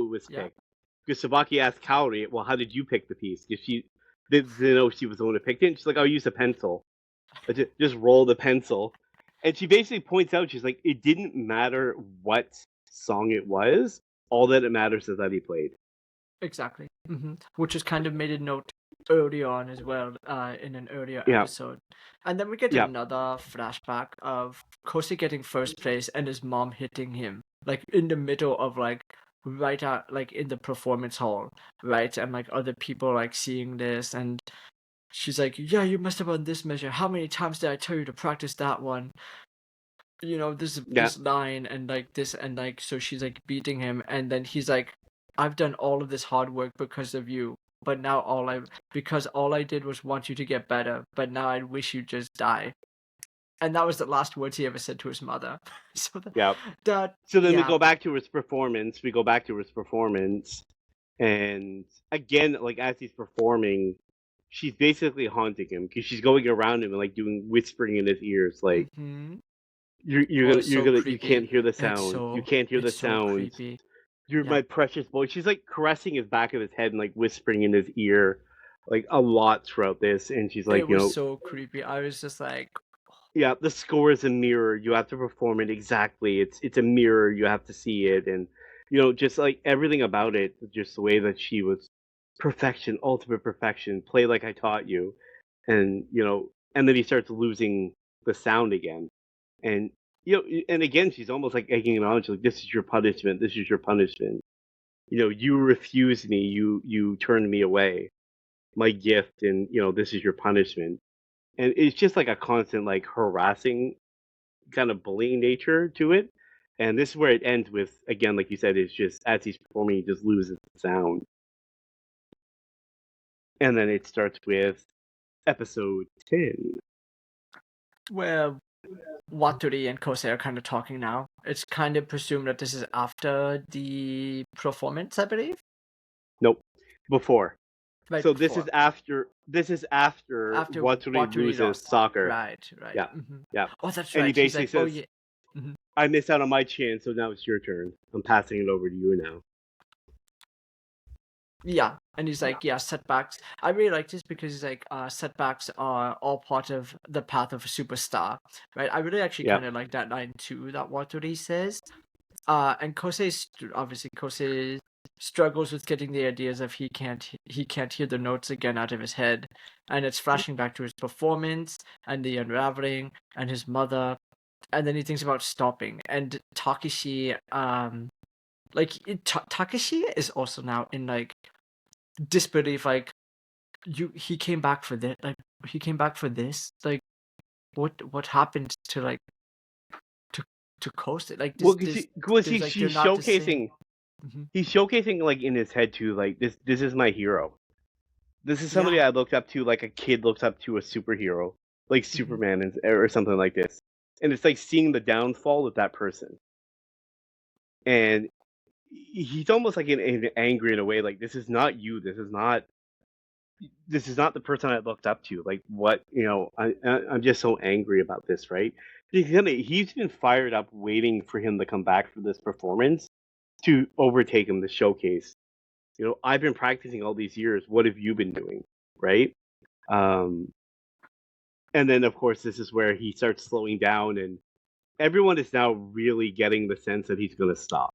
it was yeah. picked. Because Sabaki asked Kaori, "Well, how did you pick the piece?" Because she didn't know she was the one who picked it. And she's like, "I'll use a pencil. Just roll the pencil." And she basically points out, she's like, "It didn't matter what song it was. All that it matters is that he played." Exactly. Which is kind of made a note early on as well, in an earlier Yeah, episode. And then we get yeah, another flashback of Kosi getting first place and his mom hitting him, like in the middle of like right out like in the performance hall, right? And like other people like seeing this and she's like, "Yeah, you must have won this measure. How many times did I tell you to practice that one? You know, yeah, this line and like this and like." So she's like beating him and then he's like, "I've done all of this hard work because of you, but now all I did was want you to get better, but now I wish you'd just die." And that was the last words he ever said to his mother. So yeah. that So then we yeah. go back to his performance. We go back to his performance, and again, like as he's performing, she's basically haunting him because she's going around him and like doing whispering in his ears, like Hmm. you're Oh, gonna it's so you can't creepy. hear the sound. You can't hear the It's so sound. creepy. You're Yeah. my precious boy. She's like caressing his back of his head and like whispering in his ear, like a lot throughout this. And she's like, It was so creepy. I was just like, yeah, the score is a mirror. You have to perform it exactly. It's a mirror. You have to see it, and just like everything about it, just the way that she was perfection, ultimate perfection. Play like I taught you, and and then he starts losing the sound again, and and again she's almost like egging it on. She's like, "This is your punishment. This is your punishment. You refused me. You turned me away. My gift, and this is your punishment." And it's just like a constant like harassing kind of bullying nature to it. And this is where it ends with, again, like you said, it's just as he's performing, he just loses the sound. And then it starts with episode 10. Where Waturi and Kosei are kind of talking now. It's kind of presumed that this is after the performance, I believe. Nope, before. Right So before. this is after After Waturi loses lost. soccer. Right. Yeah, yeah. Oh, that's and he right. He's basically like, oh says, yeah. Mhm. I missed out on my chance, so now it's your turn. I'm passing it over to you now. Yeah, and he's like, yeah, setbacks. I really like this because he's like, setbacks are all part of the path of a superstar, right? I really actually Yeah. kind of like that line too, that Waturi says. And obviously Kosei struggles with getting the ideas of he can't hear the notes again out of his head, and it's flashing back to his performance and the unraveling and his mother, and then he thinks about stopping. And Takeshi, Takeshi is also now in like disbelief, like he came back for this, like what happened to like to coast it, like Well, this because there's like he's they're not the same. showcasing, Mhm. he's showcasing like in his head too, like this is my hero. This is somebody Yeah. I looked up to, like a kid looks up to a superhero, like Mhm. Superman or something like this. And it's like seeing the downfall of that person. And he's almost like angry in a way, like this is not you. This is not the person I looked up to. Like what, I'm just so angry about this, right? He's been fired up waiting for him to come back for this performance to overtake him, to showcase. I've been practicing all these years. What have you been doing, right? And then of course this is where he starts slowing down, and everyone is now really getting the sense that he's going to stop.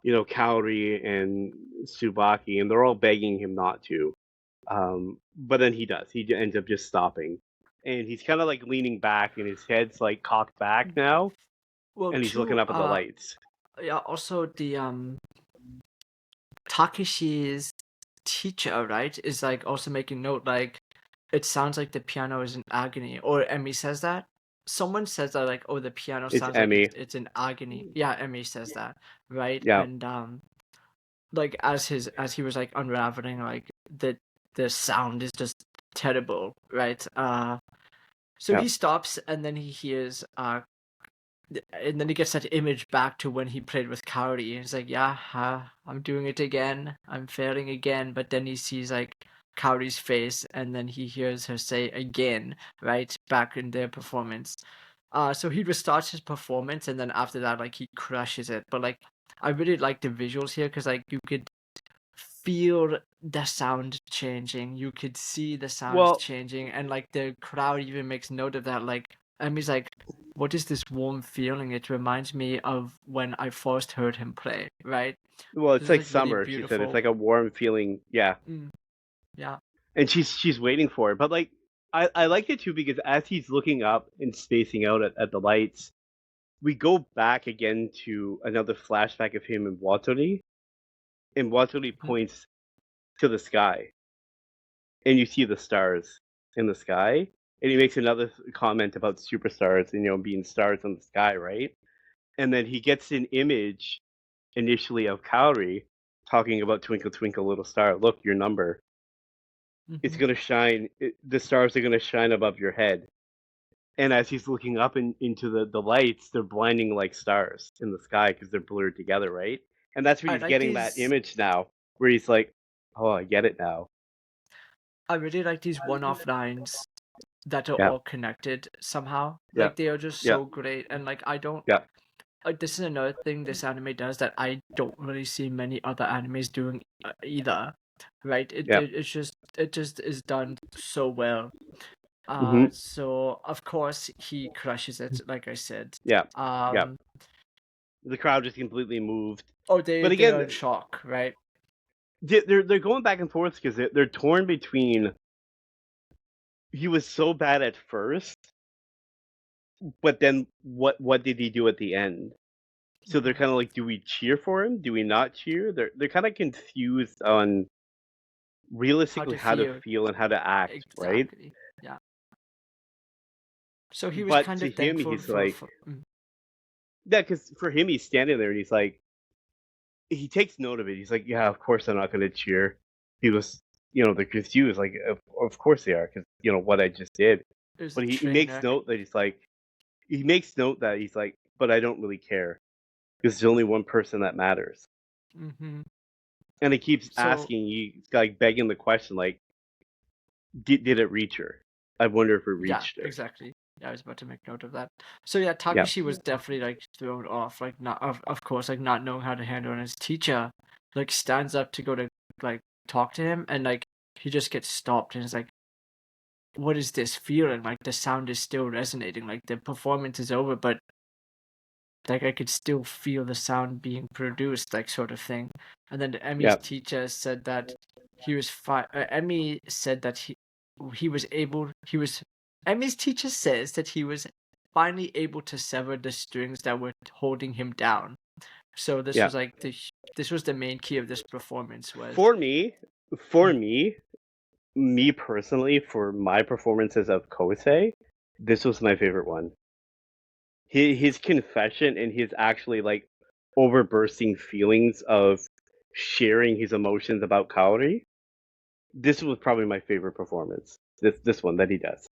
Kaori and Tsubaki, and they're all begging him not to. But then he does. He ends up just stopping, and he's kind of like leaning back, and his head's like cocked back now, Well, and he's looking up at the lights. Yeah. Also, the Takeshi's teacher, right, is like also making note, like it sounds like the piano is in agony, or Emmy says that. Someone says that, like, oh, the piano It's sounds like Emmy. it's in agony. Yeah, Emmy says that, right? Yeah. And like as he was like unraveling, like the sound is just terrible, right? So Yeah. he stops, and then he hears and then he gets that image back to when he played with Kaori. He's like, yeah, I'm doing it again. I'm failing again. But then he sees like Kaori's face, and then he hears her say again, right, back in their performance. So he restarts his performance, and then after that, like he crushes it. But like, I really like the visuals here because like you could feel the sound changing. You could see the sound changing, and like the crowd even makes note of that. Like, Emmy's like, what is this warm feeling? It reminds me of when I first heard him play, right? Well, it's This is like like really summer. She said it's beautiful. like a warm feeling. Yeah. Yeah. And she's waiting for it, but like I like it too because as he's looking up and spacing out at the lights, we go back again to another flashback of him and Watari, and Watari points to the sky, and you see the stars in the sky, and he makes another comment about superstars and being stars in the sky, right? And then he gets an image initially of Kaori talking about Twinkle Twinkle Little Star. Look, your number. It's gonna shine. The stars are gonna shine above your head. And as he's looking up into the lights, they're blinding like stars in the sky because they're blurred together, right? And that's where I he's like getting that these. image now, where he's like, "Oh, I get it now." I really like these one-off lines that are Yeah, all connected somehow. yeah, Like they are just yeah, so great, and like I don't. yeah. Like this is another thing this anime does that I don't really see many other animes doing either, right? Yeah. It just is done so well. Hmm. So of course he crushes it, like I said. Yeah, yeah. Um, The crowd just completely moved. oh, But they are again, in shock, right? they're going back and forth because they're torn between. He was so bad at first, but then what did he do at the end? So they're kind of like, do we cheer for him? Do we not cheer? They're kind of confused on realistically how to feel and how to act, right? Exactly. Yeah. So he was But kind to of him, thankful he's like, Yeah, because for him, he's standing there and he's like, he takes note of it. He's like, yeah, of course I'm not going to cheer. He was, they're confused. Like, of course they are, because what I just did. It was a But he makes trainer. note that he's like, but I don't really care because there's only one person that matters. Mm-hmm. And he keeps So asking, he's like begging the question, like, did it reach her? I wonder if it yeah, reached her. exactly. Yeah, I was about to make note of that. So yeah, Yeah, Takashi was definitely like thrown off, like not of course, like not knowing how to handle it. And his teacher like stands up to go to like talk to him, and like he just gets stopped and is like, what is this feeling? Like the sound is still resonating, like the performance is over, but like I could still feel the sound being produced, like sort of thing. And then Emmy's yeah, teacher said that he was fine. Emmy said that he was able. He was Emmy's teacher says that he was finally able to sever the strings that were holding him down. So this yeah. was like this was the main key of this performance was For me, for mm, me, me personally, for my performances of Kosei, this was my favorite one. His confession and his actually like overbursting feelings of sharing his emotions about Kaori. This was probably my favorite performance. This one that he does.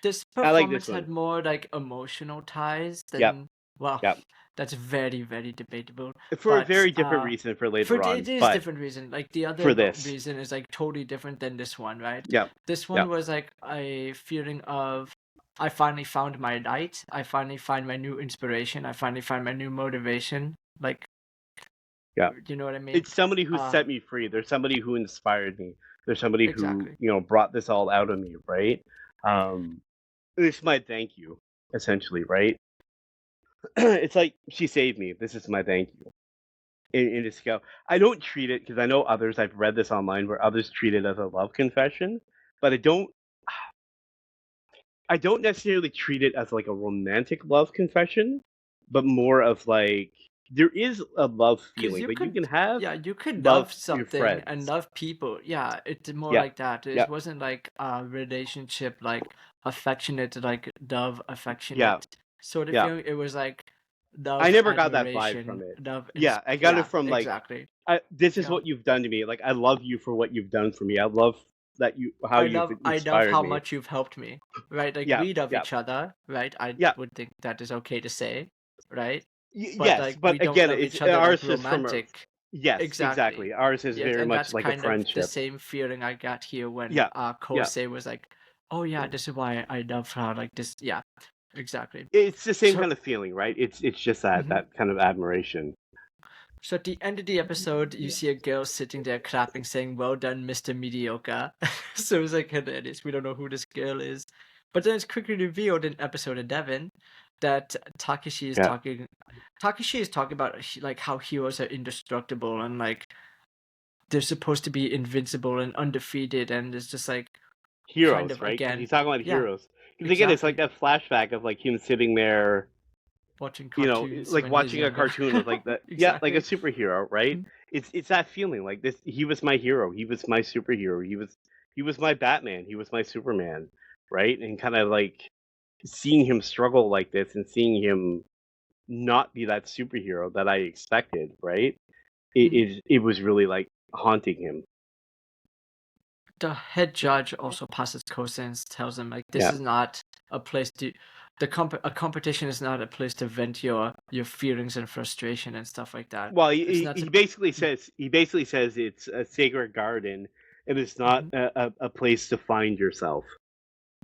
this I like this performance one. had more like emotional ties Yep, than well, yep. that's very very debatable, For a but very different reason for for later it on, is but different reason. Like the other for this, reason is like totally different than this one, right? yep, This one yep, was like a feeling of I finally found my light. I finally find my new inspiration. I finally find my new motivation. Like, yep. you know what I mean? It's somebody who Uh, set me free. There's somebody who inspired me. There's somebody who exactly. brought this all out of me, right? Um, it's my thank you, essentially, right? It's like she saved me. This is my thank you. In a scale, I don't treat it because I know others. I've read this online where others treat it as a love confession, but I don't. I don't necessarily treat it as like a romantic love confession, but more of like there is a love Because feeling. you Like you could, can have yeah, you could love love your something and friends. love people. Yeah, it's more Yeah, like that. yeah, It wasn't like a relationship, like affectionate, like love, yeah, affectionate sort of yeah. feeling. It was like I love, never got that vibe from admiration, it. love, Yeah, I got it yeah, from like, exactly. this is Yeah. what you've done to me. Like I love you for what you've done for me. I love that you how you've I love inspired how me. much you've helped me, right? Like Yeah, we love yeah, each other, right? I yeah. would think that is okay to say, right? But Yes, like we but don't again, love it's each other like ours is from a romantic. yes, Exactly. exactly. Ours is Yeah, very and much that's like a kind of the friendship. same feeling I got here when Yeah, yeah. Kosei was like, "Oh yeah, this is why I love her." Like this, yeah, exactly. It's the same So, kind of feeling, right? It's just that mhm. that kind of admiration. So at the end of the episode, you see a girl sitting there clapping, saying, "Well done, Mr. Mediocre." So it's like hilarious. We don't know who this girl is, but then it's quickly revealed in episode 11 that Yeah. Takashi is talking about like how heroes are indestructible and like they're supposed to be invincible and undefeated, and it's just like kind Heroes, of right? Because again, he's talking about yeah, heroes. Because again, it's like exactly. that flashback of like him sitting there, Watching cartoons like when he's watching a younger. cartoon of like that. Yeah, like a Exactly. superhero, right? Mm. It's that feeling like this. He was my hero. He was my superhero. He was my Batman. He was my Superman, right? And kind of like seeing him struggle like this and seeing him not be that superhero that I expected, right? Mhm. It was really like haunting him. The head judge also passes Cosen's, tells him like this Yeah. is not a place to a competition is not a place to vent your feelings and frustration and stuff like that. Well, It's he, not he sup- basically says it's a sacred garden, and it's not Mhm. a place to find yourself.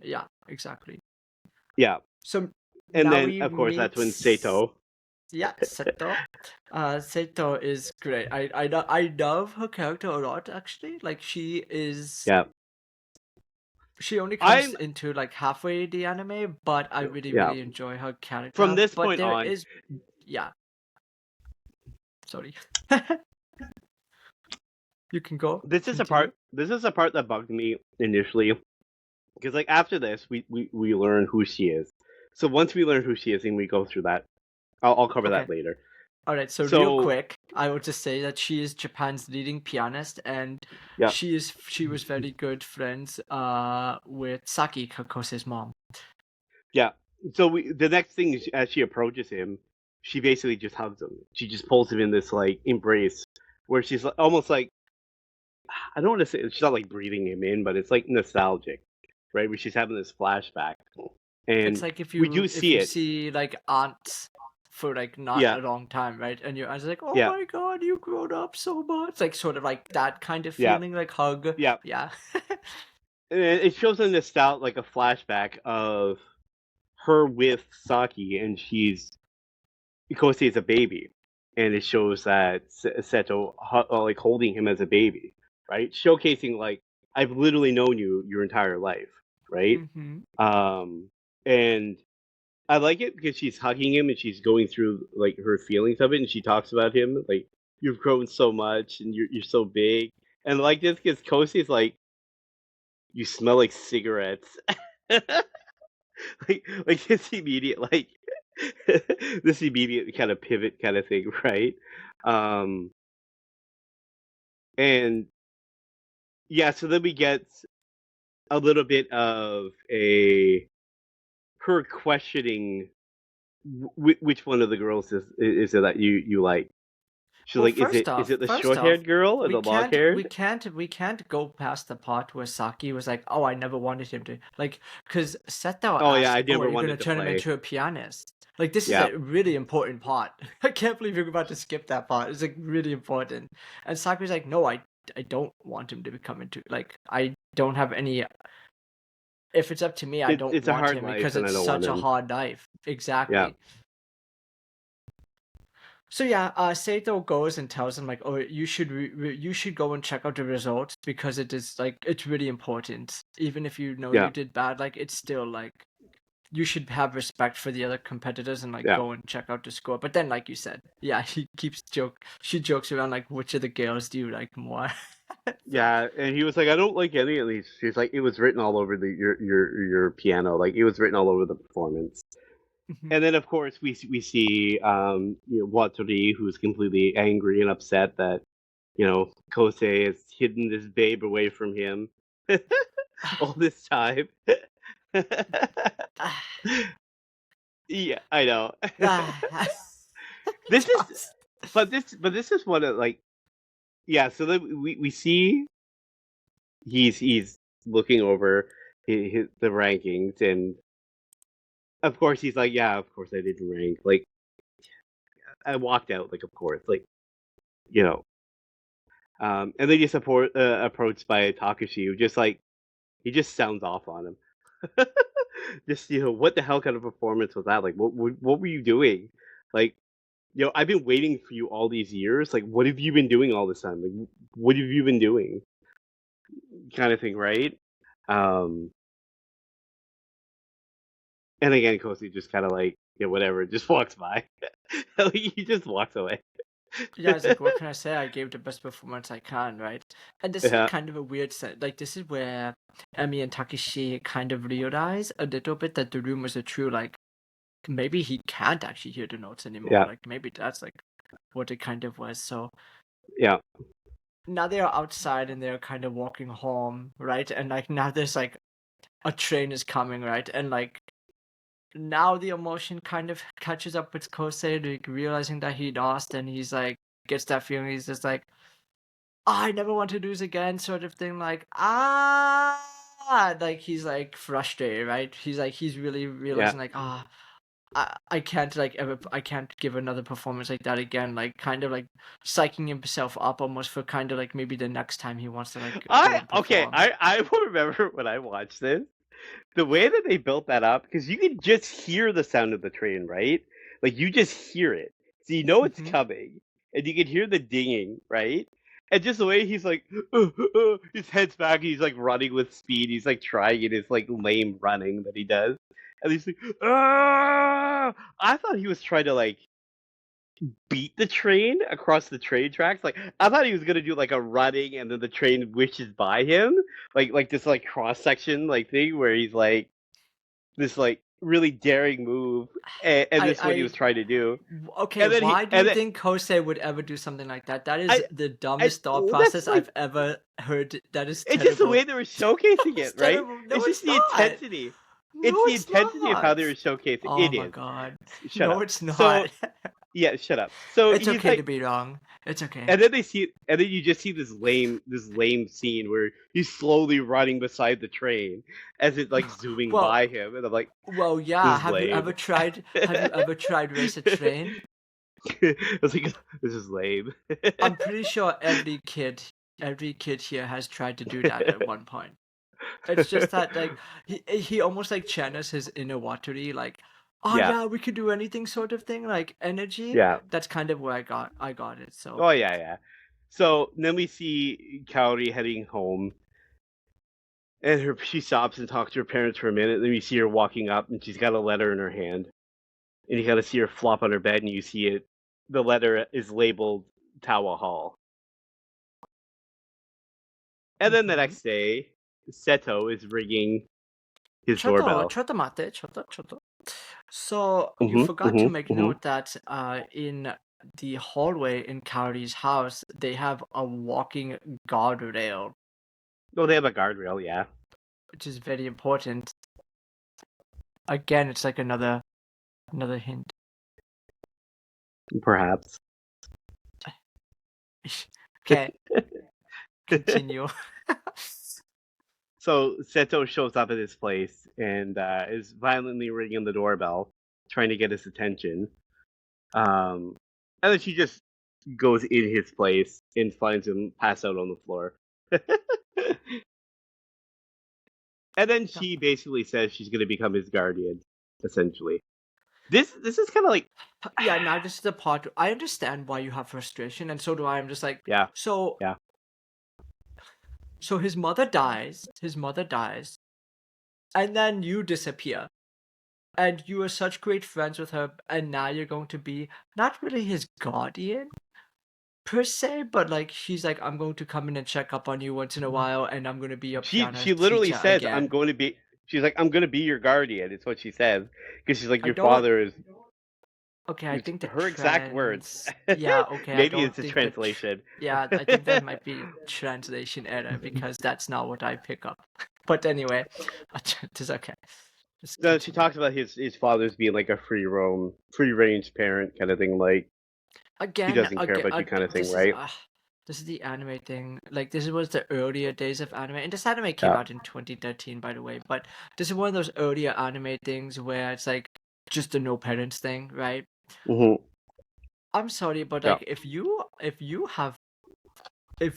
Yeah, exactly. Yeah, So and now then we of course meet that's when Sato. yeah, Seto. Seto is great. I love her character a lot actually. Like Yeah, she only comes I'm into like halfway the anime, but I really yeah. really enjoy her From character. this But point there on, is yeah, sorry. You can go. this is a Continue. part. This is a part that bugged me initially because like after this, we learn who she is. So once we learn who she is, and we go through that, I'll cover Okay. that later. All right. So real So quick, I will just say that she is Japan's leading pianist, and yeah, she was very good friends with Saki Kakose's mom. yeah. So the next thing is, as she approaches him, she basically just hugs him. She just pulls him in this like embrace where she's like, almost like, I don't want to say she's not like breathing him in, but it's like nostalgic, right? Where she's having this flashback, It's and like if we do if see you it. see like aunts for like not Yeah, a long time, right? And your aunt's like, "Oh yeah, my God, you grown up so much!" Like sort of like that kind of yeah, feeling, like hug. yeah. Yeah. And it shows a nostalgia, like a flashback of her with Saki, and she's Kosei is a baby, and it shows that Seto like holding him as a baby, right? Showcasing like I've literally known you your entire life, right? Mm-hmm. And I like it because she's hugging him and she's going through like her feelings of it, and she talks about him like you've grown so much and you're so big, and like this because Kosei's like you smell like cigarettes. like this immediate like this immediate kind of pivot kind of thing, right? Um and yeah, so then we get a little bit of a her questioning which one of the girls is it that you like. She's Well, like, is it the first short off, haired girl or the long haired? we can't go past the part where Saki was like, "Oh, I never wanted him to," like, because Seto Oh yeah, asked, I "Oh, are never you gonna wanted to turn him play. into a pianist?" Like, this is Yeah, a really important part. I can't believe you're about to skip that part. It's like really important. And Saki's like, "No, I don't want him to become into like I don't have any. If it's up to me, I don't it's a want hard him life, because and I it's don't want such a him. hard life." Yeah, Exactly. So yeah, Saito goes and tells him like, "Oh, you should go and check out the results because it is like it's really important. Even if you know yeah, you did bad, like it's still like you should have respect for the other competitors and like yeah. go and check out the score." But then, like you said, yeah, she jokes around like, "Which of the girls do you like more?" So, Yeah, and he was like, I don't like any of these. She's like, it was written all over your piano, like it was written all over the performance. mhm. And then of course we see Watori, who's completely angry and upset that Kosei has hidden this babe away from him all this time. Yeah, I know. This is Just- but this is one of like yeah. So then we see he's looking over the rankings, and of course he's like, yeah, of course I didn't rank. Like I walked out, like of course, like you know. And then you support approached by Takashi, who just like he just sounds off on him. Just what the hell kind of performance was that? Like what were you doing? Like I've been waiting for you all these years. Like what have you been doing all this time? Like what have you been doing? Kind of thing, right? Um, and again, Kosi just kind of like whatever, just walks by. He just walks away. Yeah, it's like, what can I say? I gave the best performance I can, right? And this is Yeah, kind of a weird set. Like, this is where Emi and Takeshi kind of realize a little bit that the rumors are true. Like, maybe he can't actually hear the notes anymore. yeah, Like, maybe that's like what it kind of was. So yeah, now they're outside and they're kind of walking home, right? And like now there's like a train is coming, right? And like now the emotion kind of catches up with Kosei, like realizing that he lost, and he's like gets that feeling. He's just like, I never want to lose again, sort of thing. Like, like he's like frustrated, right? He's really yeah. realizing like, I can't like ever, I can't give another performance like that again. Like, kind of like psyching himself up almost for kind of like maybe the next time he wants to like go I and okay. perform. I will remember when I watched this. The way that they built that up, because you can just hear the sound of the train, right? Like you just hear it, so you know it's Hmm. coming, and you can hear the dinging, right? And just the way he's like, his head's back, he's like running with speed. He's like trying in his like lame running that he does, and he's like, ah! I thought he was trying to like beat the train across the train tracks. Like I thought he was gonna do like a running and then the train wishes by him, like this like cross section like thing where he's like this like really daring move, and this is what he was I trying to do. okay. And then Why do you think Kosei would ever do something like that? That is the dumbest thought that's process like I've ever heard. That is it's just the terrible. way they were showcasing It's it, right? terrible. No, It's just it's the not. intensity. It's No, the it's intensity of how they not. were showcasing. Oh It my is. god. Shut No, up. it's So not. yeah, shut up. So It's he's okay to like, be wrong. It's okay. and then and then you just see this lame scene where he's slowly running beside the train as it's like zooming Well, by him, and I'm like, well, this yeah. is lame. Have you ever tried race a train? I was like, this is lame. I'm pretty sure every kid here has tried to do that at one point. It's just that like he almost like channels his inner Wattery, like, oh Yeah, yeah, we could do anything sort of thing, like energy. yeah. That's kind of where I got it. So Oh yeah, yeah. So then we see Kaori heading home, and she stops and talks to her parents for a minute. Then we see her walking up, and she's got a letter in her hand, and you got to see her flop on her bed, and you see it. The letter is labeled Tawa Hall. And then the Mhm. next day, Seto is ringing his ちょっと、doorbell. ちょっと待って、ちょっと。So you Mm-hmm, forgot to mm-hmm, make mm-hmm. note that in the hallway in Kaori's house, they have a walking guardrail, Oh, they have a guardrail, yeah. which is very important. Again, it's like another hint. Perhaps. Okay, continue. So Seto shows up at his place and is violently ringing the doorbell, trying to get his attention. And then she just goes in his place and finds him passed out on the floor. And then she basically says she's going to become his guardian, essentially. This is kind of like, Yeah, now this is the part. I understand why you have frustration, and so do I. I'm just like, yeah, so yeah. so his mother dies. And then you disappear. And you were such great friends with her, and now you're going to be not really his guardian per se, but like she's like, I'm going to come in and check up on you once in a while, and I'm going to be your piano She literally teacher says, "I'm again. going to be." She's like, "I'm going to be your guardian." It's what she says because she's like, I "Your don't. father is." Okay, I think the Her exact words. Yeah, okay, I Maybe don't it's a think translation. yeah, I think that might be translation error because that's not what I pick up. But anyway, it's okay. Just No, she continue. talks about his father's being like a free range parent kind of thing. Like he Again, doesn't care about you kind of thing, this is right? this is the anime thing. Like this was the earlier days of anime, and this anime came Yeah. out in 2013, by the way. But this is one of those earlier anime things where it's like just a no parents thing, right? Hmm. I'm sorry, but Yeah. like if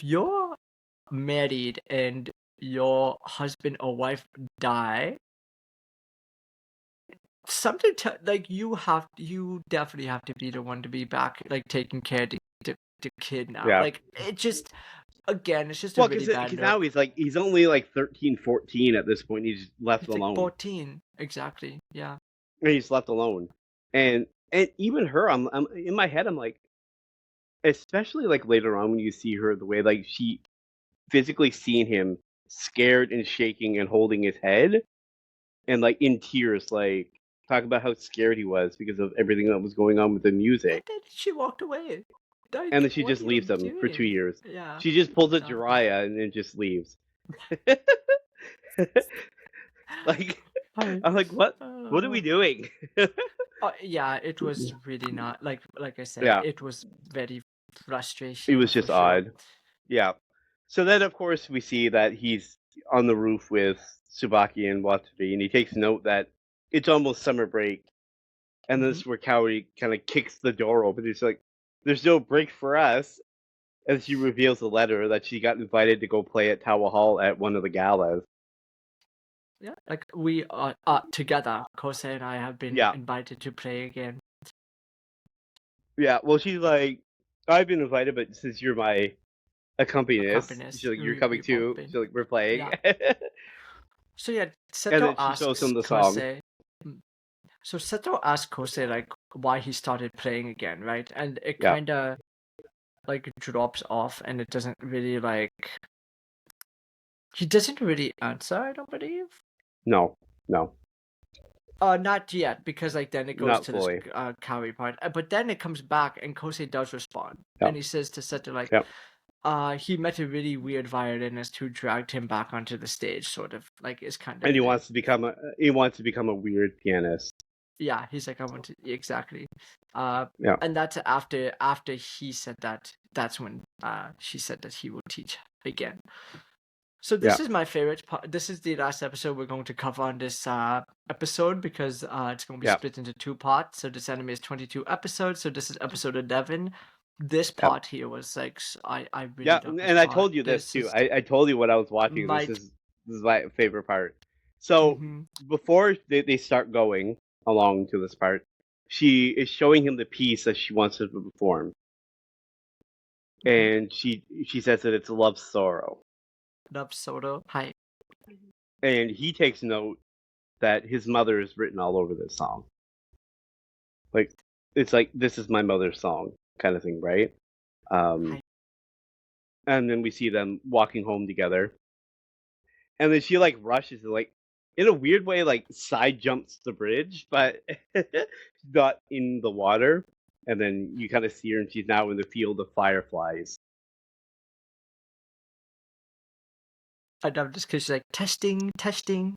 you're married and your husband or wife die, something like you definitely have to be the one to be back, like taking care of the kid now. Yeah. Like it just again, it's just a Well, really bad because look. now he's only like 13, 14 at this point. He's left He's like alone. 14, exactly. Yeah. And he's left alone, and even her, I'm in my head. I'm like, especially like later on when you see her, the way like she physically seeing him scared and shaking and holding his head and like in tears, like talk about how scared he was because of everything that was going on with the And music. then she walked away. And Like, then she what just are you leaves him for 2 doing? years. Yeah, She just pulls a exactly. Jiraiya and then just leaves. Like, Hi. I'm like, what are we doing? Yeah, it was really not like I said, Yeah, it was very it frustration was for just sure. odd. Yeah. So then, of course, we see that he's on the roof with Tsubaki and Watari, and he takes note that it's almost summer break. And this Hmm. is where Kaori kind of kicks the door open. He's like, "There's no break for us." And she reveals the letter that she got invited to go play at Tower Hall at one of the galas. Yeah, like we are together. Kosei and I have been Yeah, invited to play again. yeah. Well, she's like, "I've been invited, but since you're my accompanist," she's Accompanist, like, "You're we coming both too." She's been. like, "We're playing." Yeah. So yeah, And Seto then she shows asks him the song. Kosei. mm, So Seto asks Kosei like why he started playing again, right? And it Yeah. kind of like drops off, and it doesn't really like he doesn't really answer. I don't believe. No, no, Not yet, because like then it goes not to this fully. Kaori part. But then it comes back, and Kosei does respond, Yeah, and he says to Seto like, yeah. he met a really weird violinist who dragged him back onto the stage, sort of like is kind of And the he wants to become a weird pianist. yeah. He's like I want to exactly, uh, Yeah. and that's after he said that. That's when she said that he will teach again. So Yeah. this is my favorite part. This is the last episode we're going to cover on this episode because it's going to be Yeah. split into two parts. So this anime is 22 episodes. So this is episode 11. This Yeah. part here was like I really Yeah. love this And I part. told you this This too. is I told you when I was watching. my This is my favorite part. So before they start going along to this part, she is showing him the piece that she wants to perform, and she says that it's love sorrow, love Soto. Hi. and he takes note that his mother is written all over this song. Like it's like this is my mother's song kind of thing, right? Hi. And then we see them walking home together, and then she like rushes and like in a weird way like side jumps the bridge, but she's not in the water. And then you kind of see her, and she's now in the field of fireflies. I love this because she's like testing, testing.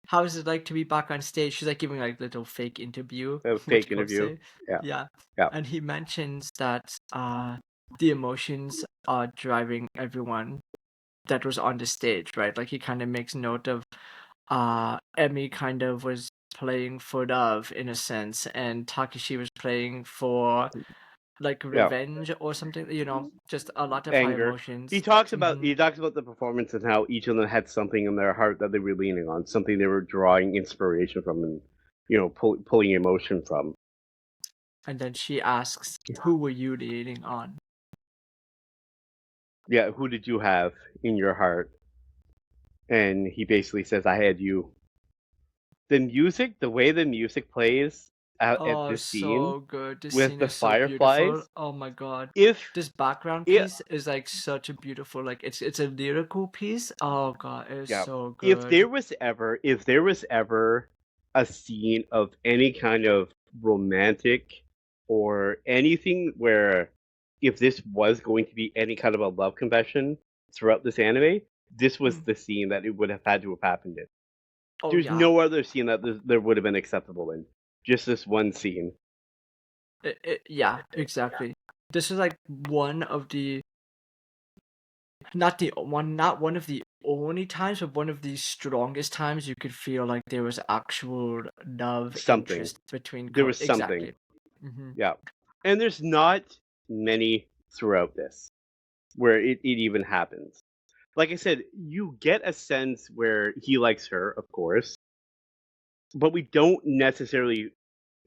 How is it like to be back on stage? She's like giving like little fake interview. A What fake you could interview. say. Yeah. Yeah. Yeah. And he mentions that the emotions are driving everyone that was on the stage, right? Like he kind of makes note of Emi kind of was playing for love in a sense, and Takeshi was playing for like Yeah. revenge or something, just a lot of high Anger. emotions. He talks about the performance and how each of them had something in their heart that they were leaning on, something they were drawing inspiration from, and pulling emotion from. And then she asks, "Who were you leaning on?" Yeah, who did you have in your heart? And he basically says, "I had you." The music, the way the music plays at Oh, this scene so good. This with scene the is so beautiful. fireflies, Oh my God. if This background it, piece is like such a beautiful, like it's a lyrical piece. Oh God, it's yeah, so if good. there was ever a scene of any kind of romantic or anything where if this was going to be any kind of a love confession throughout this anime, this was the scene that it would have had to have happened in. Oh There's yeah. no other scene that there would have been acceptable in. Just this one scene. Yeah, exactly. This is like one of the not one of the only times, but one of the strongest times you could feel like there was actual love Something. interest between There was something. exactly. Yeah. And there's not many throughout this where it even happens. Like I said, you get a sense where he likes her, of course, but we don't necessarily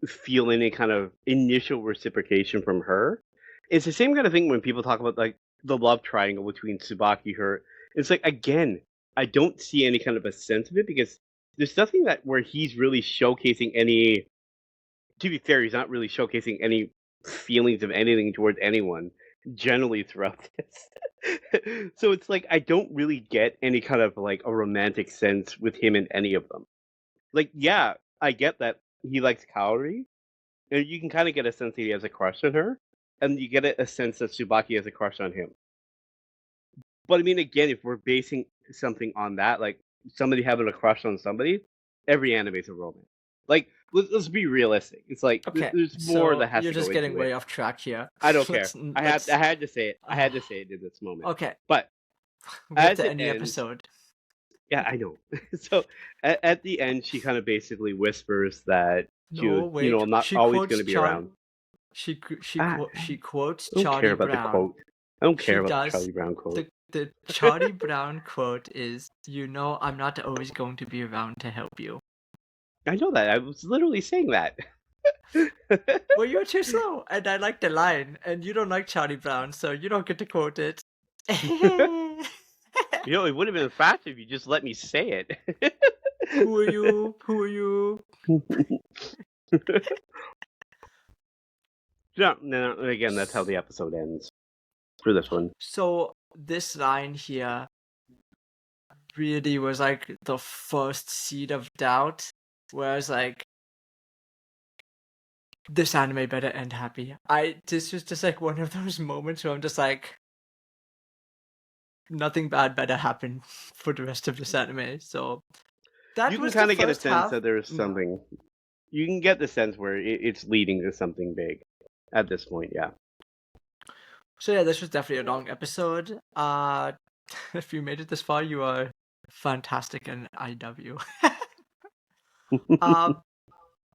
feel any kind of initial reciprocation from her. It's the same kind of thing when people talk about like the love triangle between Tsubaki her. It's like again, I don't see any kind of a sense of it because there's nothing that where he's really showcasing any. To be fair, he's not really showcasing any feelings of anything towards anyone generally throughout this. So it's like I don't really get any kind of like a romantic sense with him in any of them. Like, yeah, I get that he likes Kaori, and you can kind of get a sense that he has a crush on her, and you get a sense that Tsubaki has a crush on him. But I mean, again, if we're basing something on that, like somebody having a crush on somebody, every anime is a romance. Like, let's be realistic. It's like Okay, there's more so that has you're to go just getting into way it. off track here. I don't care. Let's I had to say it. I had to say it in this moment. okay. But We have as to it end the ends, episode. yeah, I know. So at the end, she kind of basically whispers that No, wait. I'm not She always quotes going to be around. She quotes I don't care Charlie about the Brown. quote. I don't She care about the does. Charlie Brown quote. The Charlie Brown quote is, I'm not always going to be around to help you. I know that. I was literally saying that. Well, you're too slow, and I like the line, and you don't like Charlie Brown, so you don't get to quote it. It would have been faster if you just let me say it. Who are you? Who are you? No, again, that's how the episode ends for this one. So this line here really was like the first seed of doubt, whereas like this anime better end happy. This was just like one of those moments where I'm just like, nothing bad better happen for the rest of this anime. So You that can was the kind of get a first sense half. that there's Yeah. something. You can get the sense where it's leading to something big at this point. Yeah. So yeah, this was definitely a long episode. If you made it this far, you are fantastic, and I love you. uh,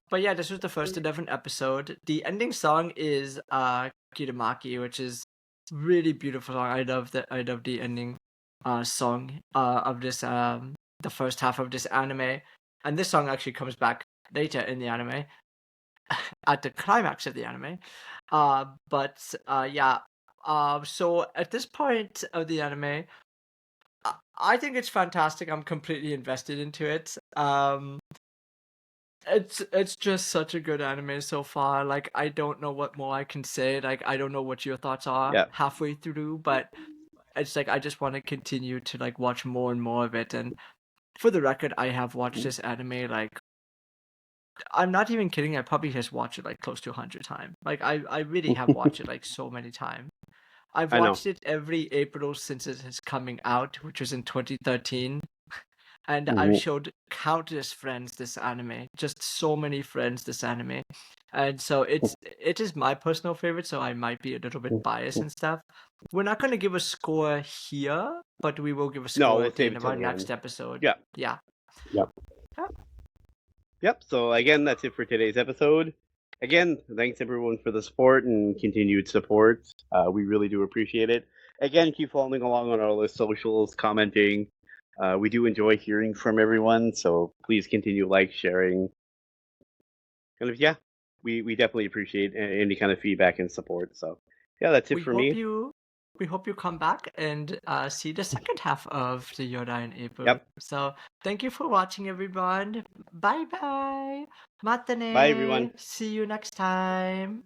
but yeah, this was the first 11 episode. The ending song is Kitamaki, which is really beautiful song. I love the ending song of this the first half of this anime. And this song actually comes back later in the anime at the climax of the anime. Yeah. So at this point of the anime, I think it's fantastic. I'm completely invested into it. It's just such a good anime so far. Like I don't know what more I can say. Like I don't know what your thoughts are Yeah. halfway through, but it's like I just want to continue to like watch more and more of it. And for the record, I have watched this anime like I'm not even kidding. I probably has watched it like close to 100 times. Like I really have watched it like so many times. I've I know. watched it every April since it is coming out, which was in 2013. And I've Mhm. showed countless friends this anime, just so many friends this anime. And so it is my personal favorite, so I might be a little bit biased and stuff. We're not going to give a score here, but we will give a No, score we'll at the save end it of till our the next end. episode. Yeah. Yeah. Yep. Yeah. Yep. So again, that's it for today's episode. Again, thanks everyone for the support and continued support. We really do appreciate it. Again, keep following along on all the socials, commenting. We do enjoy hearing from everyone, so please continue sharing. And yeah, we definitely appreciate any kind of feedback and support. So yeah, that's it We for hope me. you we hope you come back and see the second half of the Yoda and April. Yep. So thank you for watching, everyone. Bye bye. Bye everyone. Matane. See you next time.